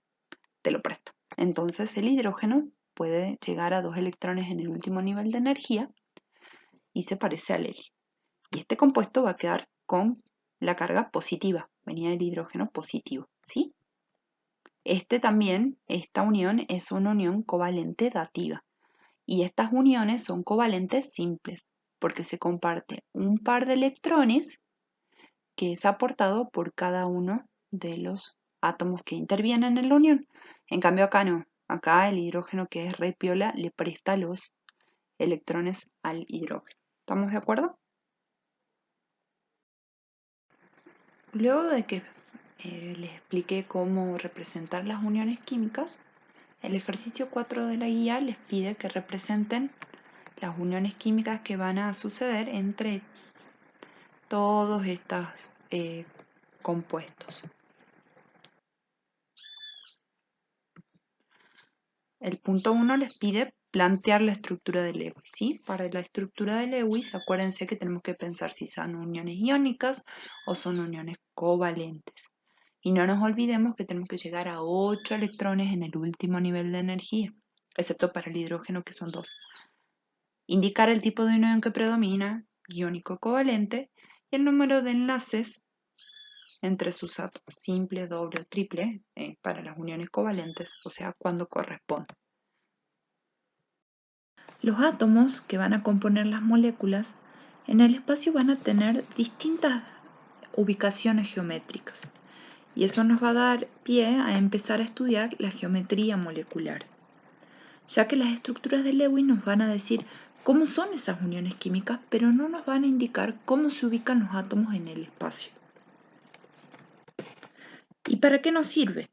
S2: te lo presto. Entonces el hidrógeno puede llegar a 2 electrones en el último nivel de energía y se parece al helio. Y este compuesto va a quedar con la carga positiva. Venía del hidrógeno positivo, ¿sí? Esta unión es una unión covalente dativa. Y estas uniones son covalentes simples, porque se comparte un par de electrones que es aportado por cada uno de los átomos que intervienen en la unión. En cambio acá no. Acá el hidrógeno, que es re piola, le presta los electrones al hidrógeno. ¿Estamos de acuerdo? Luego de que les expliqué cómo representar las uniones químicas, El ejercicio 4 de la guía les pide que representen las uniones químicas que van a suceder entre todos estos compuestos. El punto 1 les pide plantear la estructura de Lewis, ¿sí? Para la estructura de Lewis, acuérdense que tenemos que pensar si son uniones iónicas o son uniones covalentes. Y no nos olvidemos que tenemos que llegar a 8 electrones en el último nivel de energía, excepto para el hidrógeno que son 2. Indicar el tipo de unión que predomina, iónico covalente, y el número de enlaces entre sus átomos, simple, doble o triple, para las uniones covalentes, o sea, cuando corresponde. Los átomos que van a componer las moléculas en el espacio van a tener distintas ubicaciones geométricas y eso nos va a dar pie a empezar a estudiar la geometría molecular, ya que las estructuras de Lewis nos van a decir cómo son esas uniones químicas, pero no nos van a indicar cómo se ubican los átomos en el espacio. ¿Y para qué nos sirve?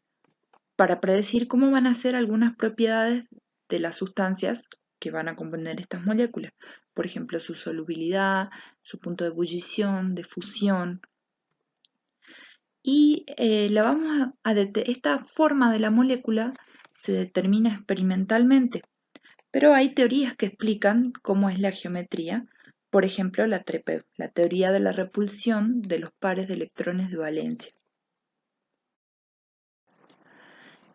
S2: Para predecir cómo van a ser algunas propiedades de las sustancias que van a componer estas moléculas. Por ejemplo, su solubilidad, su punto de ebullición, de fusión. Y esta forma de la molécula se determina experimentalmente, pero hay teorías que explican cómo es la geometría. Por ejemplo, la TREPEV, la teoría de la repulsión de los pares de electrones de valencia.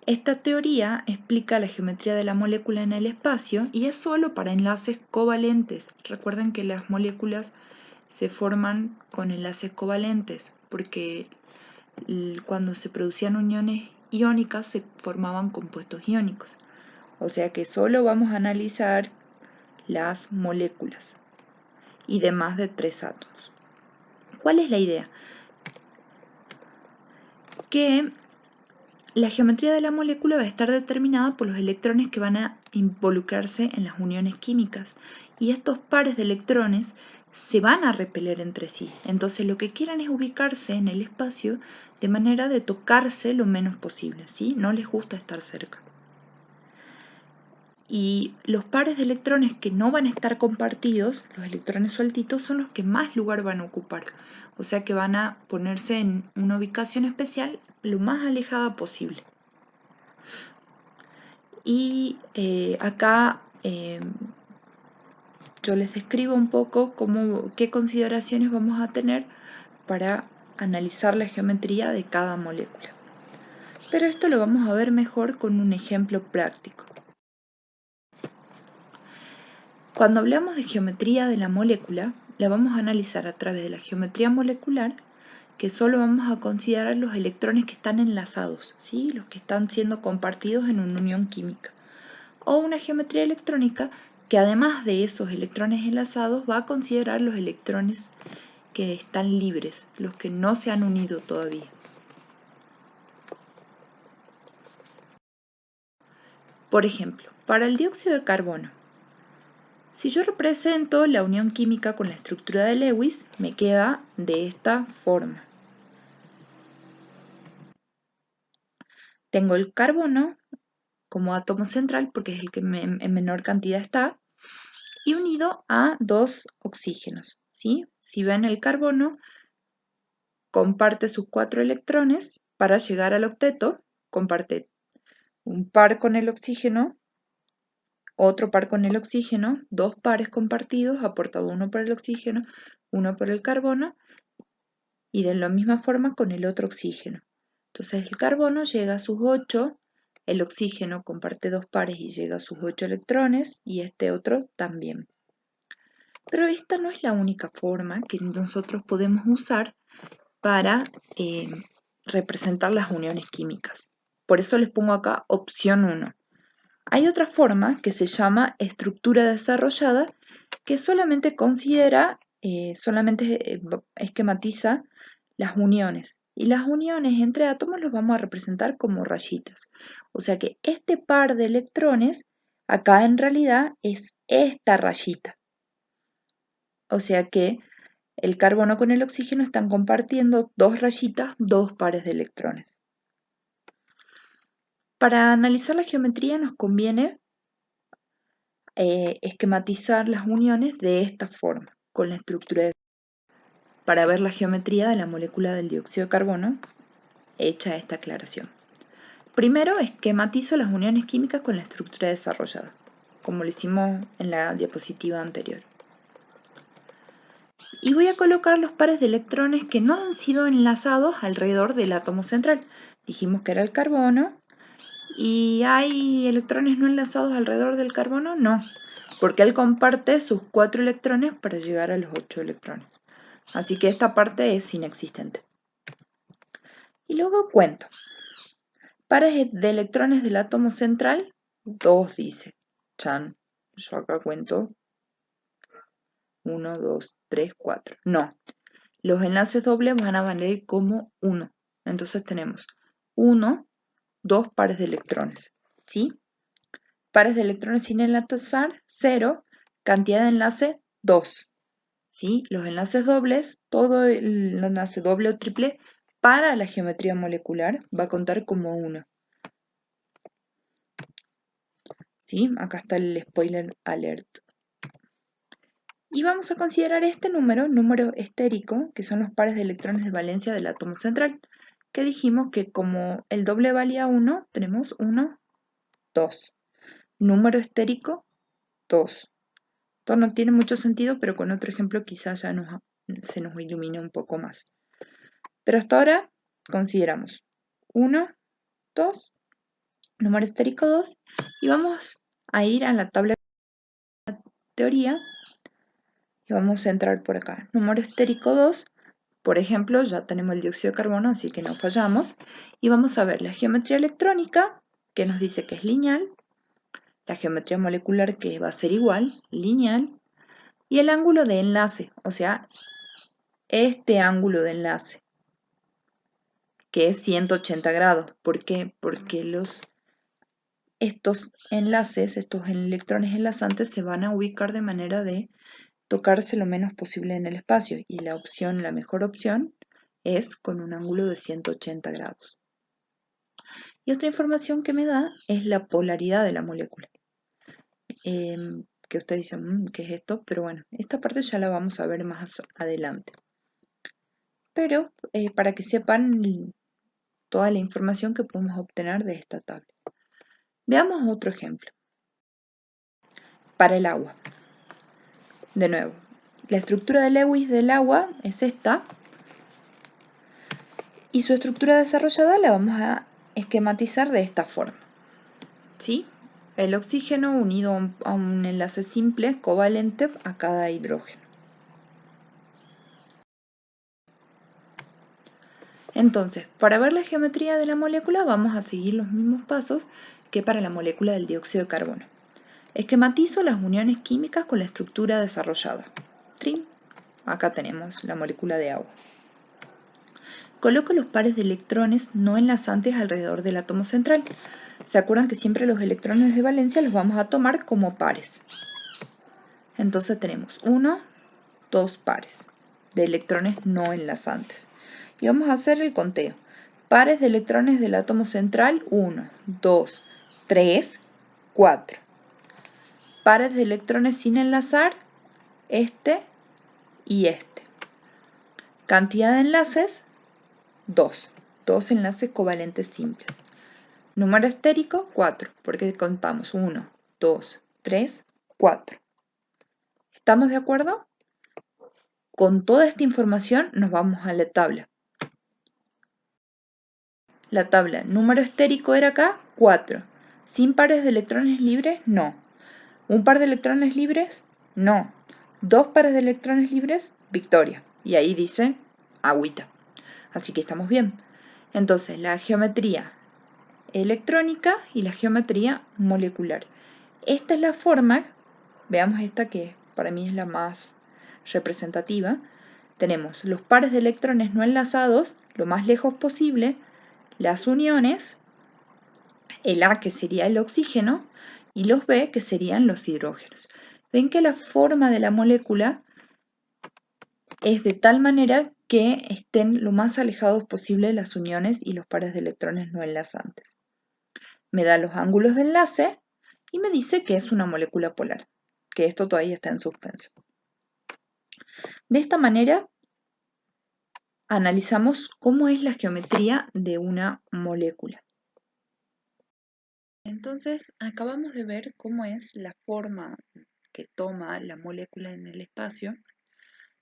S2: Esta teoría explica la geometría de la molécula en el espacio y es solo para enlaces covalentes. Recuerden que las moléculas se forman con enlaces covalentes porque cuando se producían uniones iónicas se formaban compuestos iónicos. O sea que solo vamos a analizar las moléculas y de más de 3 átomos. ¿Cuál es la idea? Que la geometría de la molécula va a estar determinada por los electrones que van a involucrarse en las uniones químicas y estos pares de electrones se van a repeler entre sí. Entonces lo que quieran es ubicarse en el espacio de manera de tocarse lo menos posible, ¿sí? No les gusta estar cerca. Y los pares de electrones que no van a estar compartidos, los electrones sueltitos, son los que más lugar van a ocupar. O sea que van a ponerse en una ubicación especial lo más alejada posible. Y acá yo les describo un poco qué consideraciones vamos a tener para analizar la geometría de cada molécula. Pero esto lo vamos a ver mejor con un ejemplo práctico. Cuando hablamos de geometría de la molécula, la vamos a analizar a través de la geometría molecular, que solo vamos a considerar los electrones que están enlazados, ¿sí? Los que están siendo compartidos en una unión química. O una geometría electrónica que además de esos electrones enlazados va a considerar los electrones que están libres, los que no se han unido todavía. Por ejemplo, para el dióxido de carbono, si yo represento la unión química con la estructura de Lewis, me queda de esta forma. Tengo el carbono como átomo central porque es el que en menor cantidad está y unido a 2 oxígenos, ¿sí? Si ven, el carbono comparte sus 4 electrones para llegar al octeto, comparte un par con el oxígeno, otro par con el oxígeno, 2 pares compartidos, aportado uno por el oxígeno, uno por el carbono, y de la misma forma con el otro oxígeno. Entonces el carbono llega a sus 8, el oxígeno comparte 2 pares y llega a sus 8 electrones, y este otro también. Pero esta no es la única forma que nosotros podemos usar para representar las uniones químicas. Por eso les pongo acá opción 1. Hay otra forma que se llama estructura desarrollada que solamente considera, solamente esquematiza las uniones. Y las uniones entre átomos los vamos a representar como rayitas. O sea que este par de electrones acá en realidad es esta rayita. O sea que el carbono con el oxígeno están compartiendo 2 rayitas, 2 pares de electrones. Para analizar la geometría nos conviene esquematizar las uniones de esta forma, con la estructura para ver la geometría de la molécula del dióxido de carbono, hecha esta aclaración. Primero esquematizo las uniones químicas con la estructura desarrollada, como lo hicimos en la diapositiva anterior. Y voy a colocar los pares de electrones que no han sido enlazados alrededor del átomo central. Dijimos que era el carbono. ¿Y hay electrones no enlazados alrededor del carbono? No, porque él comparte sus 4 electrones para llegar a los 8 electrones. Así que esta parte es inexistente. Y luego cuento. Pares de electrones del átomo central, 2 dice. Chan, yo acá cuento 1, 2, 3, 4. No, los enlaces dobles van a valer como 1. Entonces tenemos 1, 2 pares de electrones, ¿sí? Pares de electrones sin enlazar, 0. Cantidad de enlace, 2. ¿Sí? Los enlaces dobles, todo el enlace doble o triple para la geometría molecular va a contar como 1. ¿Sí? Acá está el spoiler alert. Y vamos a considerar este número estérico, que son los pares de electrones de valencia del átomo central, que dijimos que como el doble valía 1, tenemos 1, 2. Número estérico, 2. Esto no tiene mucho sentido, pero con otro ejemplo quizás ya se nos ilumine un poco más. Pero hasta ahora consideramos 1, 2, número estérico 2, y vamos a ir a la tabla de teoría y vamos a entrar por acá. Número estérico 2, por ejemplo, ya tenemos el dióxido de carbono, así que no fallamos. Y vamos a ver la geometría electrónica, que nos dice que es lineal, la geometría molecular, que va a ser igual, lineal, y el ángulo de enlace, o sea, este ángulo de enlace, que es 180 grados. ¿Por qué? Porque estos enlaces, estos electrones enlazantes se van a ubicar de manera de tocarse lo menos posible en el espacio, y la mejor opción es con un ángulo de 180 grados. Y otra información que me da es la polaridad de la molécula. Que ustedes dicen, ¿qué es esto? Pero bueno, esta parte ya la vamos a ver más adelante. Pero para que sepan toda la información que podemos obtener de esta tabla. Veamos otro ejemplo. Para el agua. De nuevo, la estructura de Lewis del agua es esta. Y su estructura desarrollada la vamos a esquematizar de esta forma. ¿Sí? El oxígeno unido a un enlace simple covalente a cada hidrógeno. Entonces, para ver la geometría de la molécula vamos a seguir los mismos pasos que para la molécula del dióxido de carbono. Esquematizo las uniones químicas con la estructura desarrollada. ¡Trin! Acá tenemos la molécula de agua. Coloco los pares de electrones no enlazantes alrededor del átomo central. ¿Se acuerdan que siempre los electrones de valencia los vamos a tomar como pares? Entonces tenemos 1, 2 pares de electrones no enlazantes. Y vamos a hacer el conteo. Pares de electrones del átomo central, 1, 2, 3, 4. Pares de electrones sin enlazar, este y este. Cantidad de enlaces, 2. 2 enlaces covalentes simples. Número estérico, 4, porque contamos 1, 2, 3, 4. ¿Estamos de acuerdo? Con toda esta información nos vamos a la tabla. La tabla número estérico era acá, 4. ¿Sin pares de electrones libres? No. ¿Un par de electrones libres? No. 2 pares de electrones libres, victoria. Y ahí dice agüita. Así que estamos bien. Entonces, la geometría electrónica y la geometría molecular. Esta es la forma, veamos esta que para mí es la más representativa. Tenemos los pares de electrones no enlazados, lo más lejos posible, las uniones, el A que sería el oxígeno y los B que serían los hidrógenos. Ven que la forma de la molécula es de tal manera que estén lo más alejados posible las uniones y los pares de electrones no enlazantes. me da los ángulos de enlace y me dice que es una molécula polar, que esto todavía está en suspenso. De esta manera analizamos cómo es la geometría de una molécula. Entonces, acabamos de ver cómo es la forma que toma la molécula en el espacio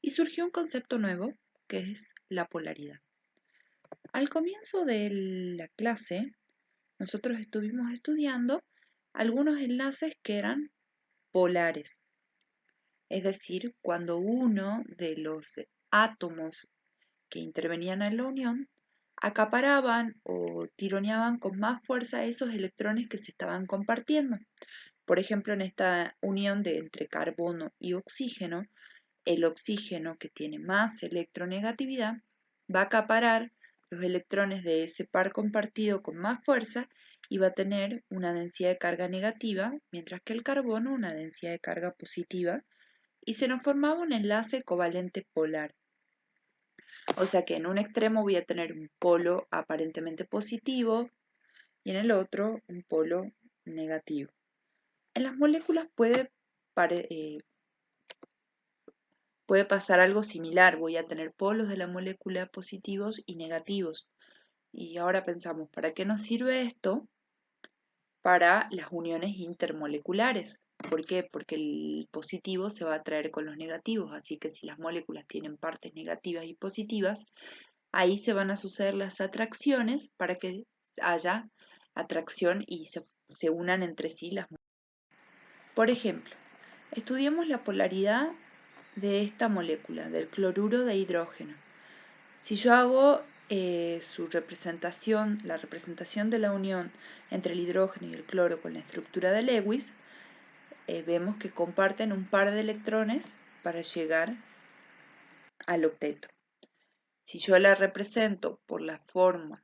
S2: y surgió un concepto nuevo que es la polaridad. Al comienzo de la clase, nosotros estuvimos estudiando algunos enlaces que eran polares, es decir, cuando uno de los átomos que intervenían en la unión acaparaban o tironeaban con más fuerza esos electrones que se estaban compartiendo. Por ejemplo, en esta unión entre carbono y oxígeno, el oxígeno que tiene más electronegatividad va a acaparar los electrones de ese par compartido con más fuerza y va a tener una densidad de carga negativa, mientras que el carbono una densidad de carga positiva, y se nos formaba un enlace covalente polar. O sea que en un extremo voy a tener un polo aparentemente positivo y en el otro un polo negativo. En las moléculas puede pasar algo similar. Voy a tener polos de la molécula positivos y negativos. Y ahora pensamos, ¿para qué nos sirve esto? Para las uniones intermoleculares. ¿Por qué? Porque el positivo se va a atraer con los negativos. Así que si las moléculas tienen partes negativas y positivas, ahí se van a suceder las atracciones para que haya atracción y se unan entre sí las moléculas. Por ejemplo, estudiemos la polaridad de esta molécula, del cloruro de hidrógeno. Si yo hago la representación de la unión entre el hidrógeno y el cloro con la estructura de Lewis, vemos que comparten un par de electrones para llegar al octeto. Si yo la represento por la forma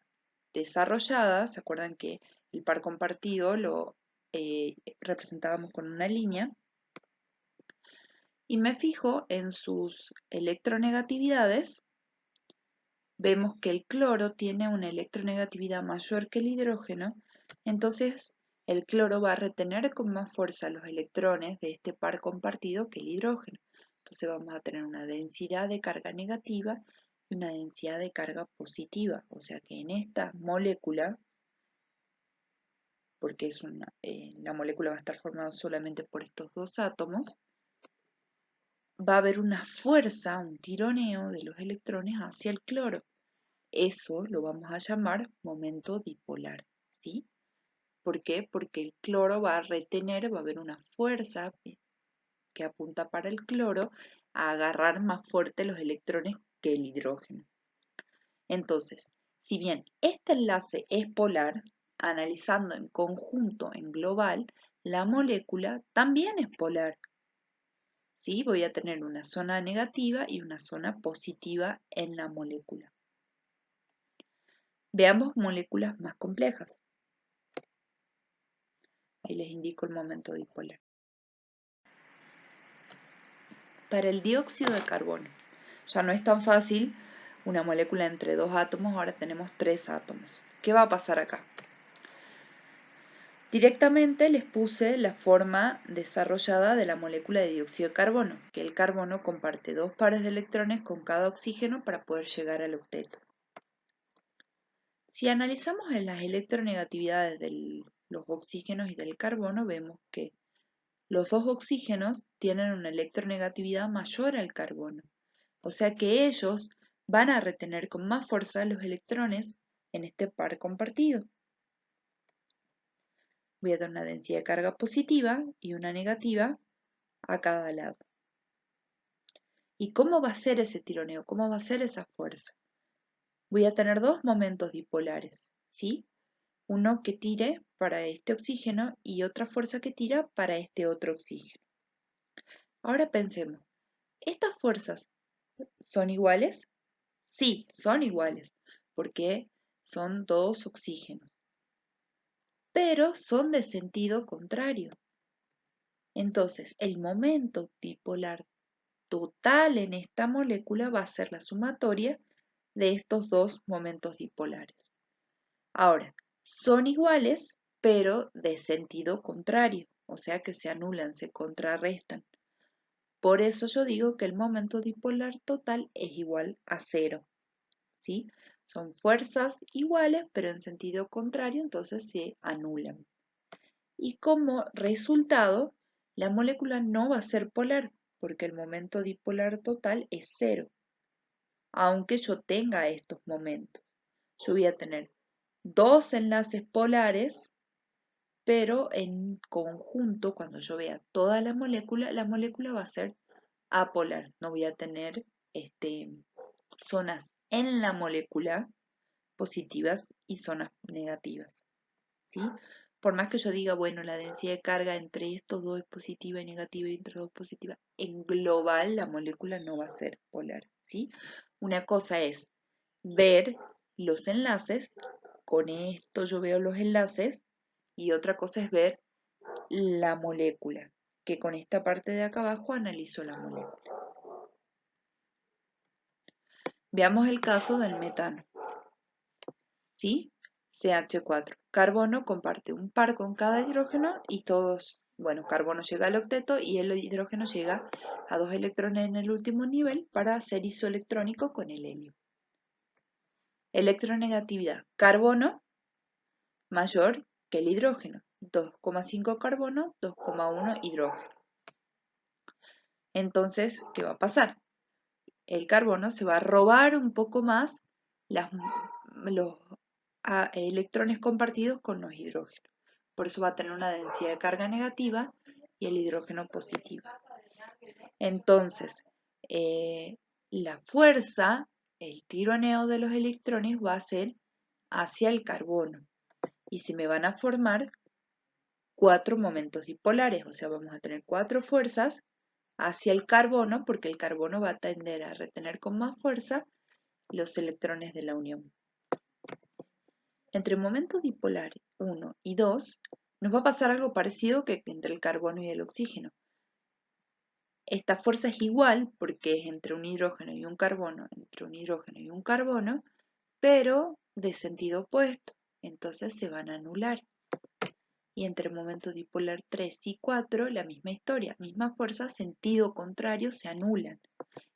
S2: desarrollada, ¿se acuerdan que el par compartido lo representábamos con una línea? Y me fijo en sus electronegatividades, vemos que el cloro tiene una electronegatividad mayor que el hidrógeno, entonces el cloro va a retener con más fuerza los electrones de este par compartido que el hidrógeno. Entonces vamos a tener una densidad de carga negativa y una densidad de carga positiva. O sea que en esta molécula, porque la molécula va a estar formada solamente por estos dos átomos, va a haber una fuerza, un tironeo de los electrones hacia el cloro. Eso lo vamos a llamar momento dipolar, ¿sí? ¿Por qué? Porque el cloro va a retener, va a haber una fuerza que apunta para el cloro a agarrar más fuerte los electrones que el hidrógeno. Entonces, si bien este enlace es polar, analizando en conjunto, en global, la molécula también es polar. ¿Sí? Voy a tener una zona negativa y una zona positiva en la molécula. Veamos moléculas más complejas. Ahí les indico el momento dipolar. Para el dióxido de carbono, ya no es tan fácil una molécula entre dos átomos, ahora tenemos tres átomos. ¿Qué va a pasar acá? Directamente les puse la forma desarrollada de la molécula de dióxido de carbono, que el carbono comparte dos pares de electrones con cada oxígeno para poder llegar al octeto. Si analizamos en las electronegatividades de los oxígenos y del carbono, vemos que los dos oxígenos tienen una electronegatividad mayor al carbono, o sea que ellos van a retener con más fuerza los electrones en este par compartido. Voy a tener una densidad de carga positiva y una negativa a cada lado. ¿Y cómo va a ser ese tironeo? ¿Cómo va a ser esa fuerza? Voy a tener dos momentos dipolares, ¿sí? Uno que tire para este oxígeno y otra fuerza que tira para este otro oxígeno. Ahora pensemos, ¿estas fuerzas son iguales? Sí, son iguales, porque son dos oxígenos, pero son de sentido contrario. Entonces, el momento dipolar total en esta molécula va a ser la sumatoria de estos dos momentos dipolares. Ahora, son iguales pero de sentido contrario, o sea que se anulan, se contrarrestan. Por eso yo digo que el momento dipolar total es igual a cero, ¿sí? Son fuerzas iguales, pero en sentido contrario, entonces se anulan. Y como resultado, la molécula no va a ser polar, porque el momento dipolar total es cero, aunque yo tenga estos momentos. Yo voy a tener dos enlaces polares, pero en conjunto, cuando yo vea toda la molécula va a ser apolar. No voy a tener zonas en la molécula positivas y zonas negativas, ¿sí? Por más que yo diga, bueno, la densidad de carga entre estos dos es positiva y negativa y entre dos positiva, en global la molécula no va a ser polar, ¿sí? Una cosa es ver los enlaces, con esto yo veo los enlaces, y otra cosa es ver la molécula, que con esta parte de acá abajo analizo la molécula. Veamos el caso del metano, ¿sí? CH4. Carbono comparte un par con cada hidrógeno y todos, bueno, carbono llega al octeto y el hidrógeno llega a 2 electrones en el último nivel para ser isoelectrónico con el helio. Electronegatividad. Carbono mayor que el hidrógeno. 2,5 carbono, 2,1 hidrógeno. Entonces, ¿qué va a pasar? El carbono se va a robar un poco más los electrones compartidos con los hidrógenos. Por eso va a tener una densidad de carga negativa y el hidrógeno positiva. Entonces, la fuerza, el tironeo de los electrones va a ser hacia el carbono y se me van a formar 4 momentos dipolares, o sea, vamos a tener 4 fuerzas hacia el carbono, porque el carbono va a tender a retener con más fuerza los electrones de la unión. Entre momentos dipolares 1 y 2 nos va a pasar algo parecido que entre el carbono y el oxígeno. Esta fuerza es igual porque es entre un hidrógeno y un carbono, entre un hidrógeno y un carbono, pero de sentido opuesto, entonces se van a anular. Y entre el momento dipolar 3 y 4, la misma historia, misma fuerza, sentido contrario, se anulan.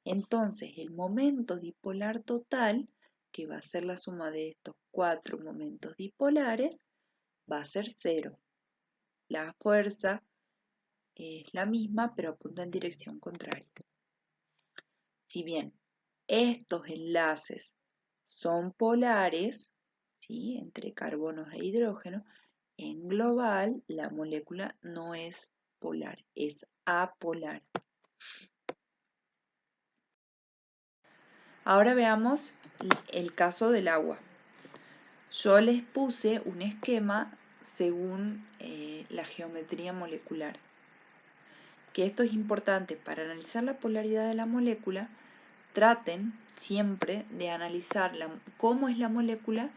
S2: Entonces, el momento dipolar total, que va a ser la suma de estos 4 momentos dipolares, va a ser 0. La fuerza es la misma, pero apunta en dirección contraria. Si bien estos enlaces son polares, ¿sí? Entre carbonos e hidrógenos, en global la molécula no es polar, es apolar. Ahora veamos el caso del agua. Yo les puse un esquema según la geometría molecular. Que esto es importante para analizar la polaridad de la molécula. Traten siempre de analizar cómo es la molécula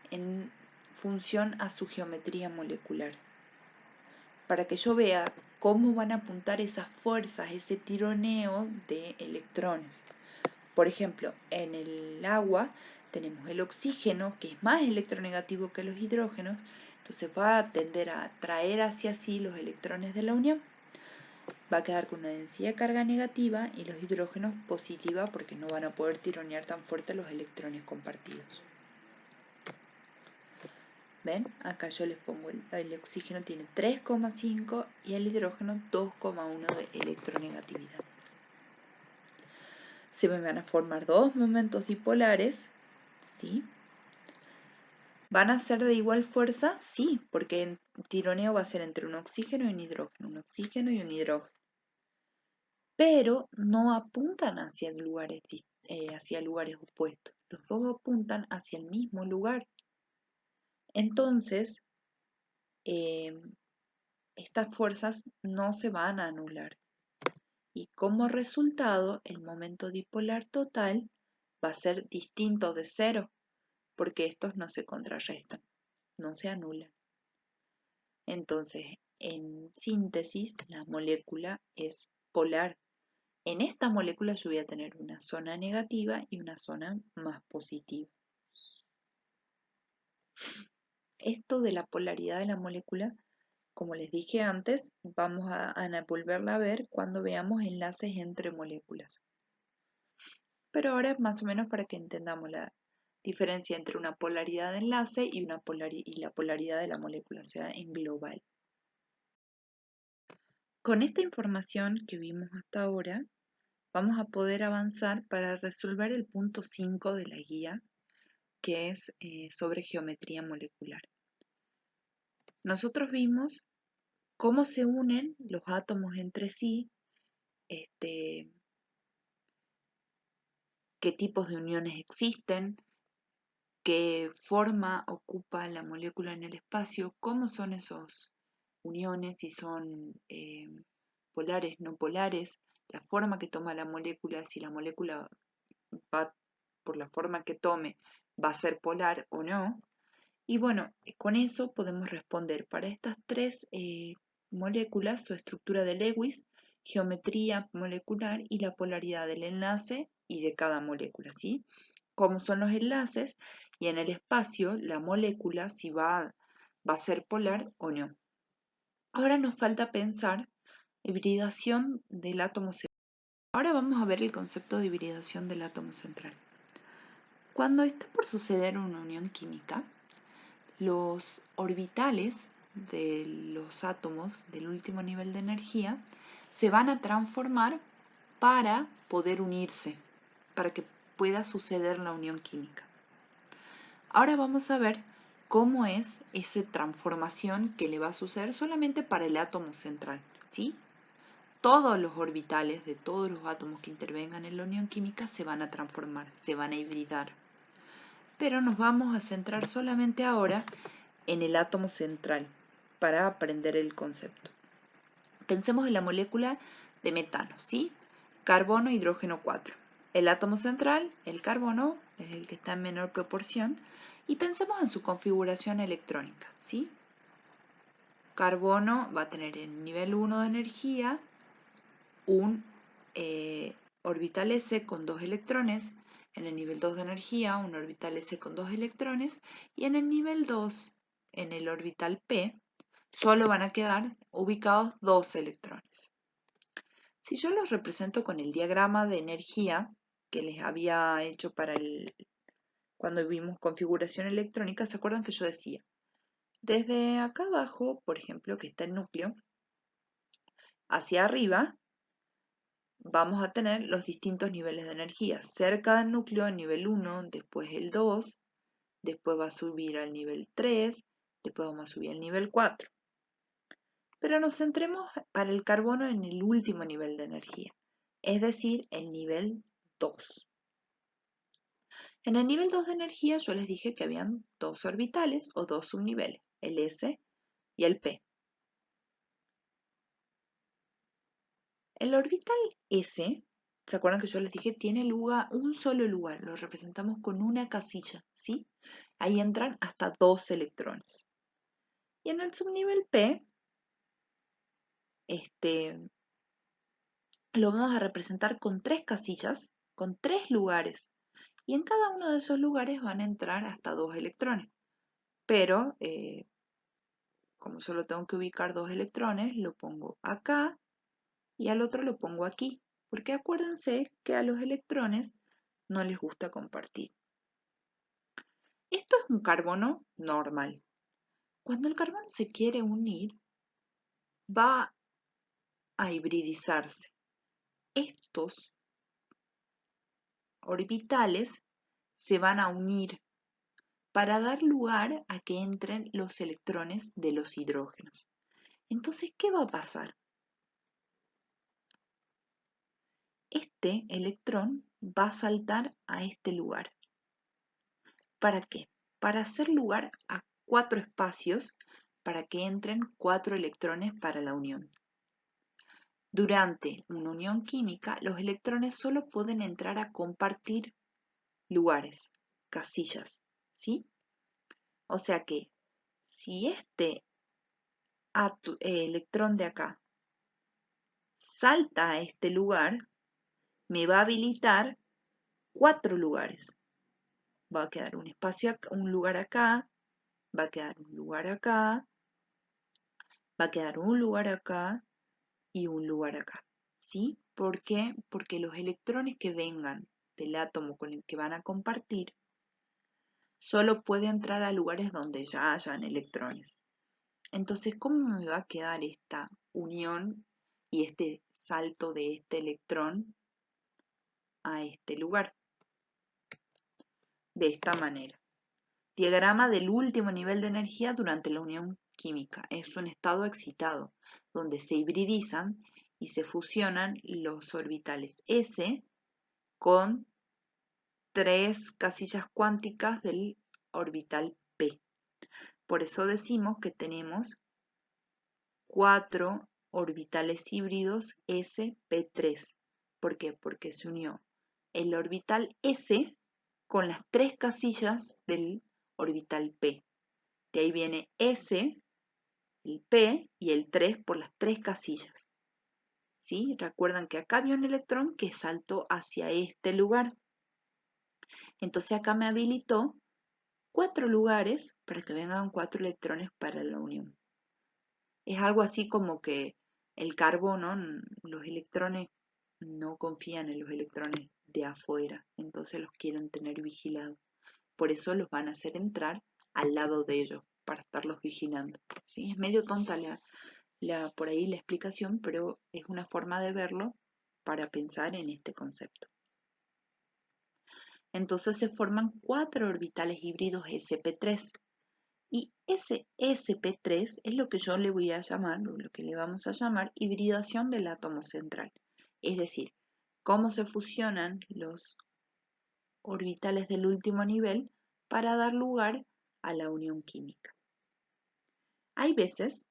S2: en función a su geometría molecular, para que yo vea cómo van a apuntar esas fuerzas, ese tironeo de electrones. Por ejemplo, en el agua tenemos el oxígeno, que es más electronegativo que los hidrógenos, entonces va a tender a atraer hacia sí los electrones de la unión. Va a quedar con una densidad de carga negativa y los hidrógenos positiva porque no van a poder tironear tan fuerte los electrones compartidos. ¿Ven? Acá yo les pongo el oxígeno tiene 3,5 y el hidrógeno 2,1 de electronegatividad. Se me van a formar dos momentos dipolares, ¿sí? ¿Van a ser de igual fuerza? Sí, porque el tironeo va a ser entre un oxígeno y un hidrógeno, un oxígeno y un hidrógeno. Pero no apuntan hacia lugares opuestos. Los dos apuntan hacia el mismo lugar. Entonces, estas fuerzas no se van a anular. Y como resultado, el momento dipolar total va a ser distinto de cero, porque estos no se contrarrestan, no se anulan. Entonces, en síntesis, la molécula es polar. En esta molécula yo voy a tener una zona negativa y una zona más positiva. esto de la polaridad de la molécula, como les dije antes, vamos a volverla a ver cuando veamos enlaces entre moléculas. Pero ahora es más o menos para que entendamos la diferencia entre una polaridad de enlace y la polaridad de la molécula, o sea, en global. Con esta información que vimos hasta ahora, vamos a poder avanzar para resolver el punto 5 de la guía, que es sobre geometría molecular. Nosotros vimos cómo se unen los átomos entre sí, qué tipos de uniones existen, qué forma ocupa la molécula en el espacio, cómo son esas uniones, si son polares, no polares, la forma que toma la molécula, si la molécula va por la forma que tome, va a ser polar o no. Y bueno, con eso podemos responder para estas tres moléculas su estructura de Lewis, geometría molecular y la polaridad del enlace y de cada molécula, ¿sí? Cómo son los enlaces y en el espacio la molécula si va a ser polar o no. Ahora nos falta pensar hibridación del átomo central. Ahora vamos a ver el concepto de hibridación del átomo central. Cuando está por suceder una unión química, los orbitales de los átomos del último nivel de energía se van a transformar para poder unirse, para que pueda suceder la unión química. Ahora vamos a ver cómo es esa transformación que le va a suceder solamente para el átomo central, ¿sí? Todos los orbitales de todos los átomos que intervengan en la unión química se van a transformar, se van a hibridar. Pero nos vamos a centrar solamente ahora en el átomo central para aprender el concepto. Pensemos en la molécula de metano, ¿sí? Carbono, hidrógeno 4. El átomo central, el carbono, es el que está en menor proporción, y pensemos en su configuración electrónica, ¿sí? Carbono va a tener en nivel 1 de energía un orbital S con 2 electrones, en el nivel 2 de energía un orbital S con 2 electrones, y en el nivel 2, en el orbital P, solo van a quedar ubicados 2 electrones. Si yo los represento con el diagrama de energía que les había hecho cuando vimos configuración electrónica, ¿se acuerdan que yo decía? Desde acá abajo, por ejemplo, que está el núcleo, hacia arriba vamos a tener los distintos niveles de energía. Cerca del núcleo, el nivel 1, después el 2, después va a subir al nivel 3, después vamos a subir al nivel 4. Pero nos centremos para el carbono en el último nivel de energía, es decir, el nivel 2. En el nivel 2 de energía yo les dije que habían dos orbitales o dos subniveles, el S y el P. El orbital S, ¿se acuerdan que yo les dije? Tiene lugar, un solo lugar, lo representamos con una casilla, ¿sí? Ahí entran hasta 2 electrones. Y en el subnivel P, lo vamos a representar con 3 casillas, con 3 lugares. Y en cada uno de esos lugares van a entrar hasta 2 electrones. Pero, como solo tengo que ubicar 2 electrones, lo pongo acá y al otro lo pongo aquí. Porque acuérdense que a los electrones no les gusta compartir. Esto es un carbono normal. Cuando el carbono se quiere unir, va a hibridizarse. Estos orbitales se van a unir para dar lugar a que entren los electrones de los hidrógenos. Entonces, ¿qué va a pasar? Este electrón va a saltar a este lugar. ¿Para qué? Para hacer lugar a 4 espacios para que entren 4 electrones para la unión. Durante una unión química, los electrones solo pueden entrar a compartir lugares, casillas, ¿sí? O sea que si este electrón de acá salta a este lugar, me va a habilitar 4 lugares. Va a quedar un espacio, un lugar acá,
S1: va a quedar un lugar acá, va a quedar un lugar acá y un lugar acá. ¿Sí? ¿Por qué? Porque los electrones que vengan del átomo con el que van a compartir solo puede entrar a lugares donde ya hayan electrones. Entonces, ¿cómo me va a quedar esta unión y este salto de este electrón a este lugar? De esta manera. Diagrama del último nivel de energía durante la unión química. Es un estado excitado, donde se hibridizan y se fusionan los orbitales S con 3 casillas cuánticas del orbital P. Por eso decimos que tenemos 4 orbitales híbridos sp3. ¿Por qué? Porque se unió el orbital S con las 3 casillas del orbital P. De ahí viene S, el P y el 3 por las 3 casillas. ¿Sí? Recuerdan que acá había un electrón que saltó hacia este lugar. Entonces acá me habilitó 4 lugares para que vengan 4 electrones para la unión. Es algo así como que el carbono, los electrones no confían en los electrones de afuera, entonces los quieren tener vigilados. Por eso los van a hacer entrar al lado de ellos para estarlos vigilando. ¿Sí? Es medio tonta por ahí la explicación, pero es una forma de verlo para pensar en este concepto. Entonces se forman 4 orbitales híbridos sp3. Y ese sp3 es lo que yo le voy a llamar, o lo que le vamos a llamar, hibridación del átomo central. Es decir, cómo se fusionan los orbitales del último nivel para dar lugar a la unión química. Hay veces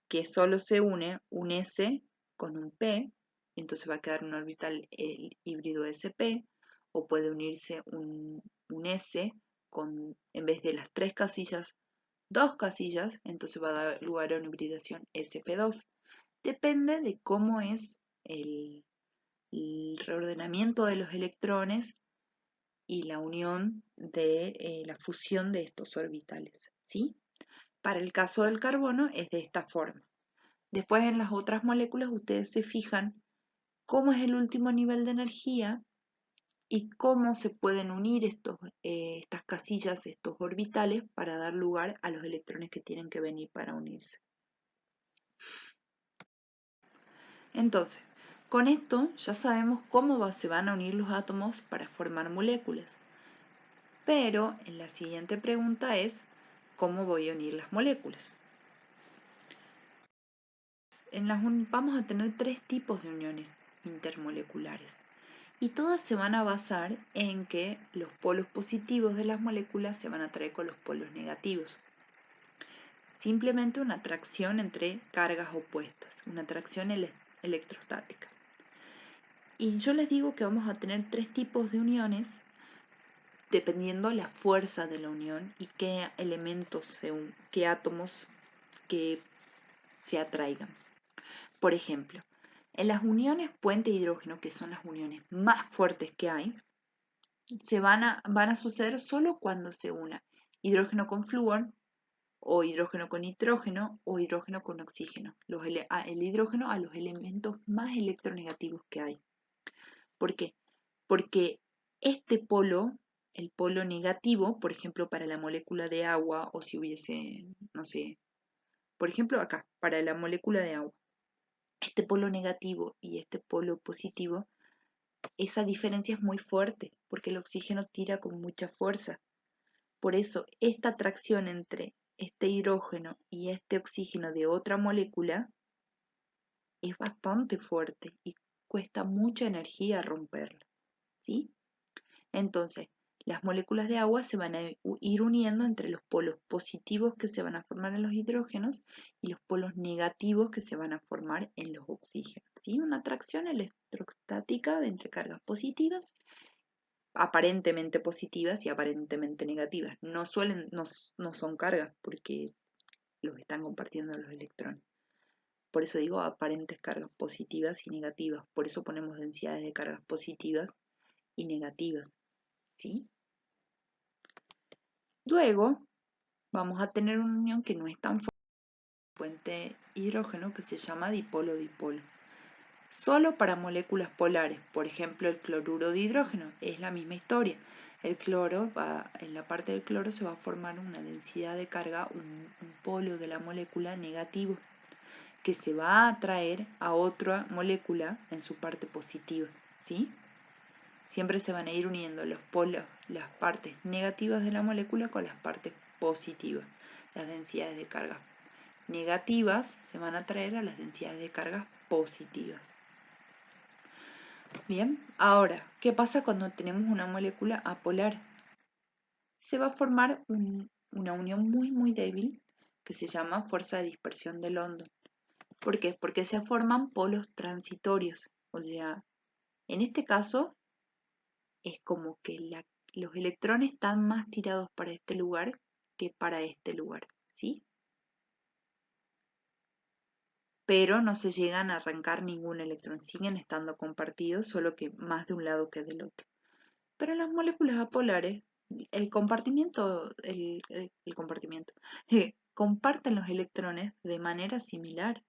S1: que solo se une un S con un P, entonces va a quedar un orbital híbrido sp, o puede unirse un S con, en vez de las 3 casillas, 2 casillas, entonces va a dar lugar a una hibridación sp2. Depende de cómo es el reordenamiento de los electrones y la unión de la fusión de estos orbitales, ¿sí? Para el caso del carbono es de esta forma. Después en las otras moléculas ustedes se fijan cómo es el último nivel de energía y cómo se pueden unir estas casillas, estos orbitales, para dar lugar a los electrones que tienen que venir para unirse. Entonces, con esto ya sabemos cómo se van a unir los átomos para formar moléculas. Pero la siguiente pregunta es, ¿cómo voy a unir las moléculas? Vamos a tener 3 tipos de uniones intermoleculares. Y todas se van a basar en que los polos positivos de las moléculas se van a atraer con los polos negativos. Simplemente una atracción entre cargas opuestas, una atracción electrostática. Y yo les digo que vamos a tener 3 tipos de uniones dependiendo la fuerza de la unión y qué elementos, qué átomos que se atraigan. Por ejemplo, en las uniones puente-hidrógeno, que son las uniones más fuertes que hay, van a suceder solo cuando se una hidrógeno con flúor, o hidrógeno con nitrógeno, o hidrógeno con oxígeno. El hidrógeno a los elementos más electronegativos que hay. ¿Por qué? Porque este polo, el polo negativo, por ejemplo, para la molécula de agua, o si hubiese, no sé, por ejemplo acá, para la molécula de agua, este polo negativo y este polo positivo, esa diferencia es muy fuerte, porque el oxígeno tira con mucha fuerza. Por eso, esta atracción entre este hidrógeno y este oxígeno de otra molécula es bastante fuerte y cuesta mucha energía romperla, ¿sí? Entonces, las moléculas de agua se van a ir uniendo entre los polos positivos que se van a formar en los hidrógenos y los polos negativos que se van a formar en los oxígenos, ¿sí? Una atracción electrostática de entre cargas positivas, aparentemente positivas y aparentemente negativas. No son cargas porque los están compartiendo los electrones. Por eso digo aparentes cargas positivas y negativas. Por eso ponemos densidades de cargas positivas y negativas, ¿sí? Luego,
S2: vamos a tener una unión que no es tan fuerte hidrógeno que se llama dipolo-dipolo. Solo para moléculas polares, por ejemplo el cloruro de hidrógeno, es la misma historia. El cloro, en la parte del cloro se va a formar una densidad de carga, un polo de la molécula negativo, que se va a atraer a otra molécula en su parte positiva, ¿sí? Siempre se van a ir uniendo los polos, las partes negativas de la molécula con las partes positivas. Las densidades de carga negativas se van a atraer a las densidades de carga positivas. Bien, ahora, ¿qué pasa cuando tenemos una molécula apolar? Se va a formar una unión muy débil que se llama fuerza de dispersión de London. ¿Por qué? Porque se forman polos transitorios. O sea, en este caso es como que los electrones están más tirados para este lugar que para este lugar, ¿sí? Pero no se llegan a arrancar ningún electrón, siguen estando compartidos, solo que más de un lado que del otro. Pero en las moléculas apolares, el compartimiento, el compartimiento, comparten los electrones de manera similar.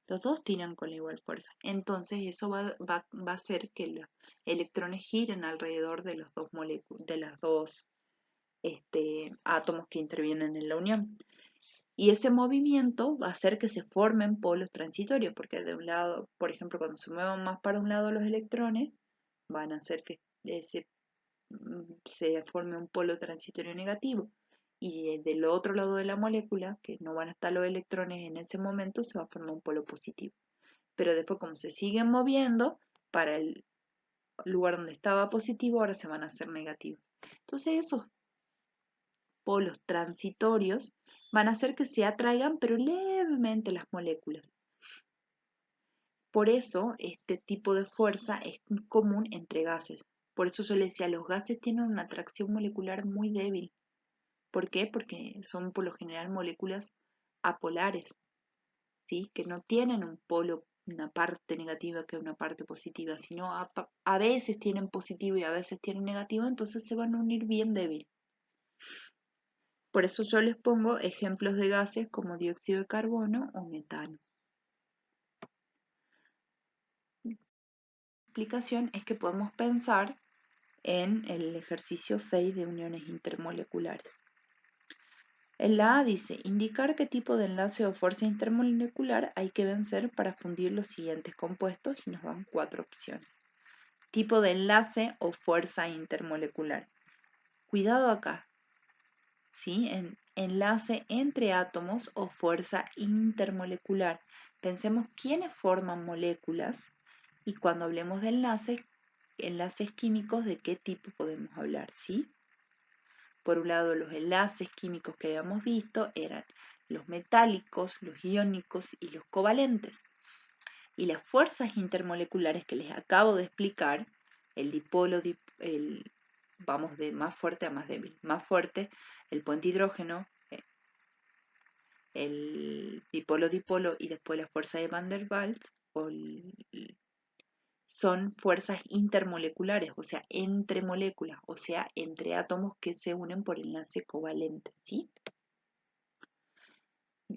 S2: Los dos tiran con la igual fuerza. Entonces eso va a hacer que los electrones giren alrededor de los dos moléculas, de las dos átomos que intervienen en la unión. Y ese movimiento va a hacer que se formen polos transitorios, porque de un lado, por ejemplo, cuando se muevan más para un lado los electrones, van a hacer que se forme un polo transitorio negativo. Y del otro lado de la molécula, que no van a estar los electrones en ese momento, se va a formar un polo positivo. Pero después, como se siguen moviendo, para el lugar donde estaba positivo, ahora se van a hacer negativos. Entonces esos polos transitorios van a hacer que se atraigan, pero levemente las moléculas. Por eso este tipo de fuerza es común entre gases. Por eso yo le decía, los gases tienen una atracción molecular muy débil. ¿Por qué? Porque son por lo general moléculas apolares, ¿sí? Que no tienen un polo, una parte negativa que una parte positiva, sino a veces tienen positivo y a veces tienen negativo, entonces se van a unir bien débil. Por eso yo les pongo ejemplos de gases como dióxido de carbono o metano. La explicación es que podemos pensar en el ejercicio 6 de uniones intermoleculares. En la A dice, indicar qué tipo de enlace o fuerza intermolecular hay que vencer para fundir los siguientes compuestos y nos dan 4 opciones. Tipo de enlace o fuerza intermolecular. Cuidado acá, ¿sí? Enlace entre átomos o fuerza intermolecular. Pensemos quiénes forman moléculas y cuando hablemos de enlaces químicos, ¿de qué tipo podemos hablar? ¿Sí? Por un lado, los enlaces químicos que habíamos visto eran los metálicos, los iónicos y los covalentes. Y las fuerzas intermoleculares que les acabo de explicar, el dipolo, vamos de más fuerte a más débil. Más fuerte, el puente hidrógeno, el dipolo-dipolo y después la fuerza de Van der Waals, son fuerzas intermoleculares, o sea, entre moléculas, o sea, entre átomos que se unen por enlace covalente, ¿sí?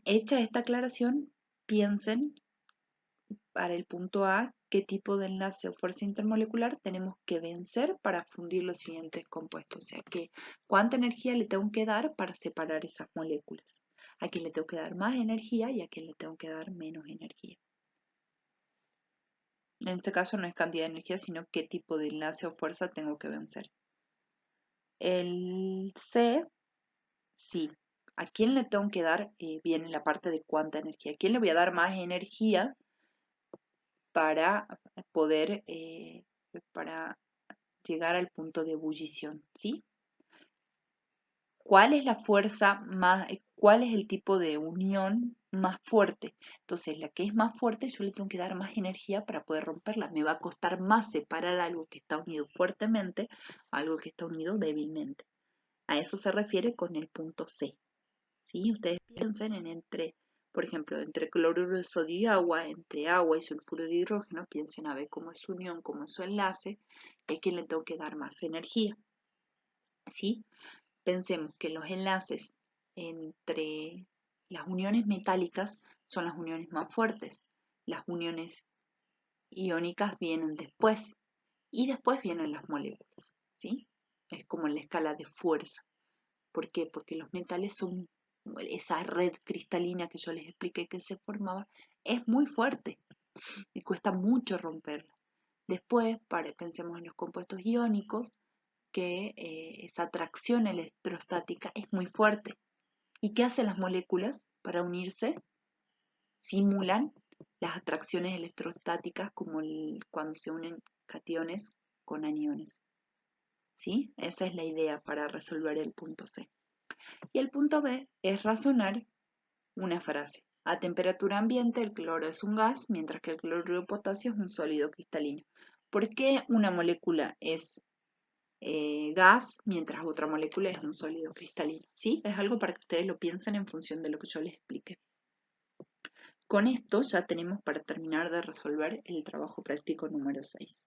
S2: Hecha esta aclaración, piensen para el punto A qué tipo de enlace o fuerza intermolecular tenemos que vencer para fundir los siguientes compuestos, o sea, cuánta energía le tengo que dar para separar esas moléculas. A quién le tengo que dar más energía y a quién le tengo que dar menos energía. En este caso no es cantidad de energía, sino qué tipo de enlace o fuerza tengo que vencer. El C, sí. ¿A quién le tengo que dar? Viene la parte de cuánta energía. ¿A quién le voy a dar más energía para poder, para llegar al punto de ebullición? ¿Sí? ¿Cuál es la fuerza más, cuál es el tipo de unión más fuerte? Entonces, la que es más fuerte, yo le tengo que dar más energía para poder romperla. Me va a costar más separar algo que está unido fuertemente a algo que está unido débilmente. A eso se refiere con el punto C. ¿Sí? Ustedes piensen en por ejemplo, entre cloruro de sodio y agua, entre agua y sulfuro de hidrógeno, piensen a ver cómo es su unión, cómo es su enlace, y a quién le tengo que dar más energía. ¿Sí? Pensemos que los enlaces entre las uniones metálicas son las uniones más fuertes. Las uniones iónicas vienen después y después vienen las moléculas, ¿sí? Es como en la escala de fuerza. ¿Por qué? Porque los metales son, esa red cristalina que yo les expliqué que se formaba, es muy fuerte y cuesta mucho romperla. Después, pensemos en los compuestos iónicos, que esa atracción electrostática es muy fuerte. ¿Y qué hacen las moléculas para unirse? Simulan las atracciones electrostáticas como cuando se unen cationes con aniones. ¿Sí? Esa es la idea para resolver el punto C. Y el punto B es razonar una frase. A temperatura ambiente el cloro es un gas, mientras que el cloruro de potasio es un sólido cristalino. ¿Por qué una molécula es gas, mientras otra molécula es un sólido cristalino? ¿Sí? Es algo para que ustedes lo piensen en función de lo que yo les explique. Con esto ya tenemos para terminar de resolver el trabajo práctico número 6.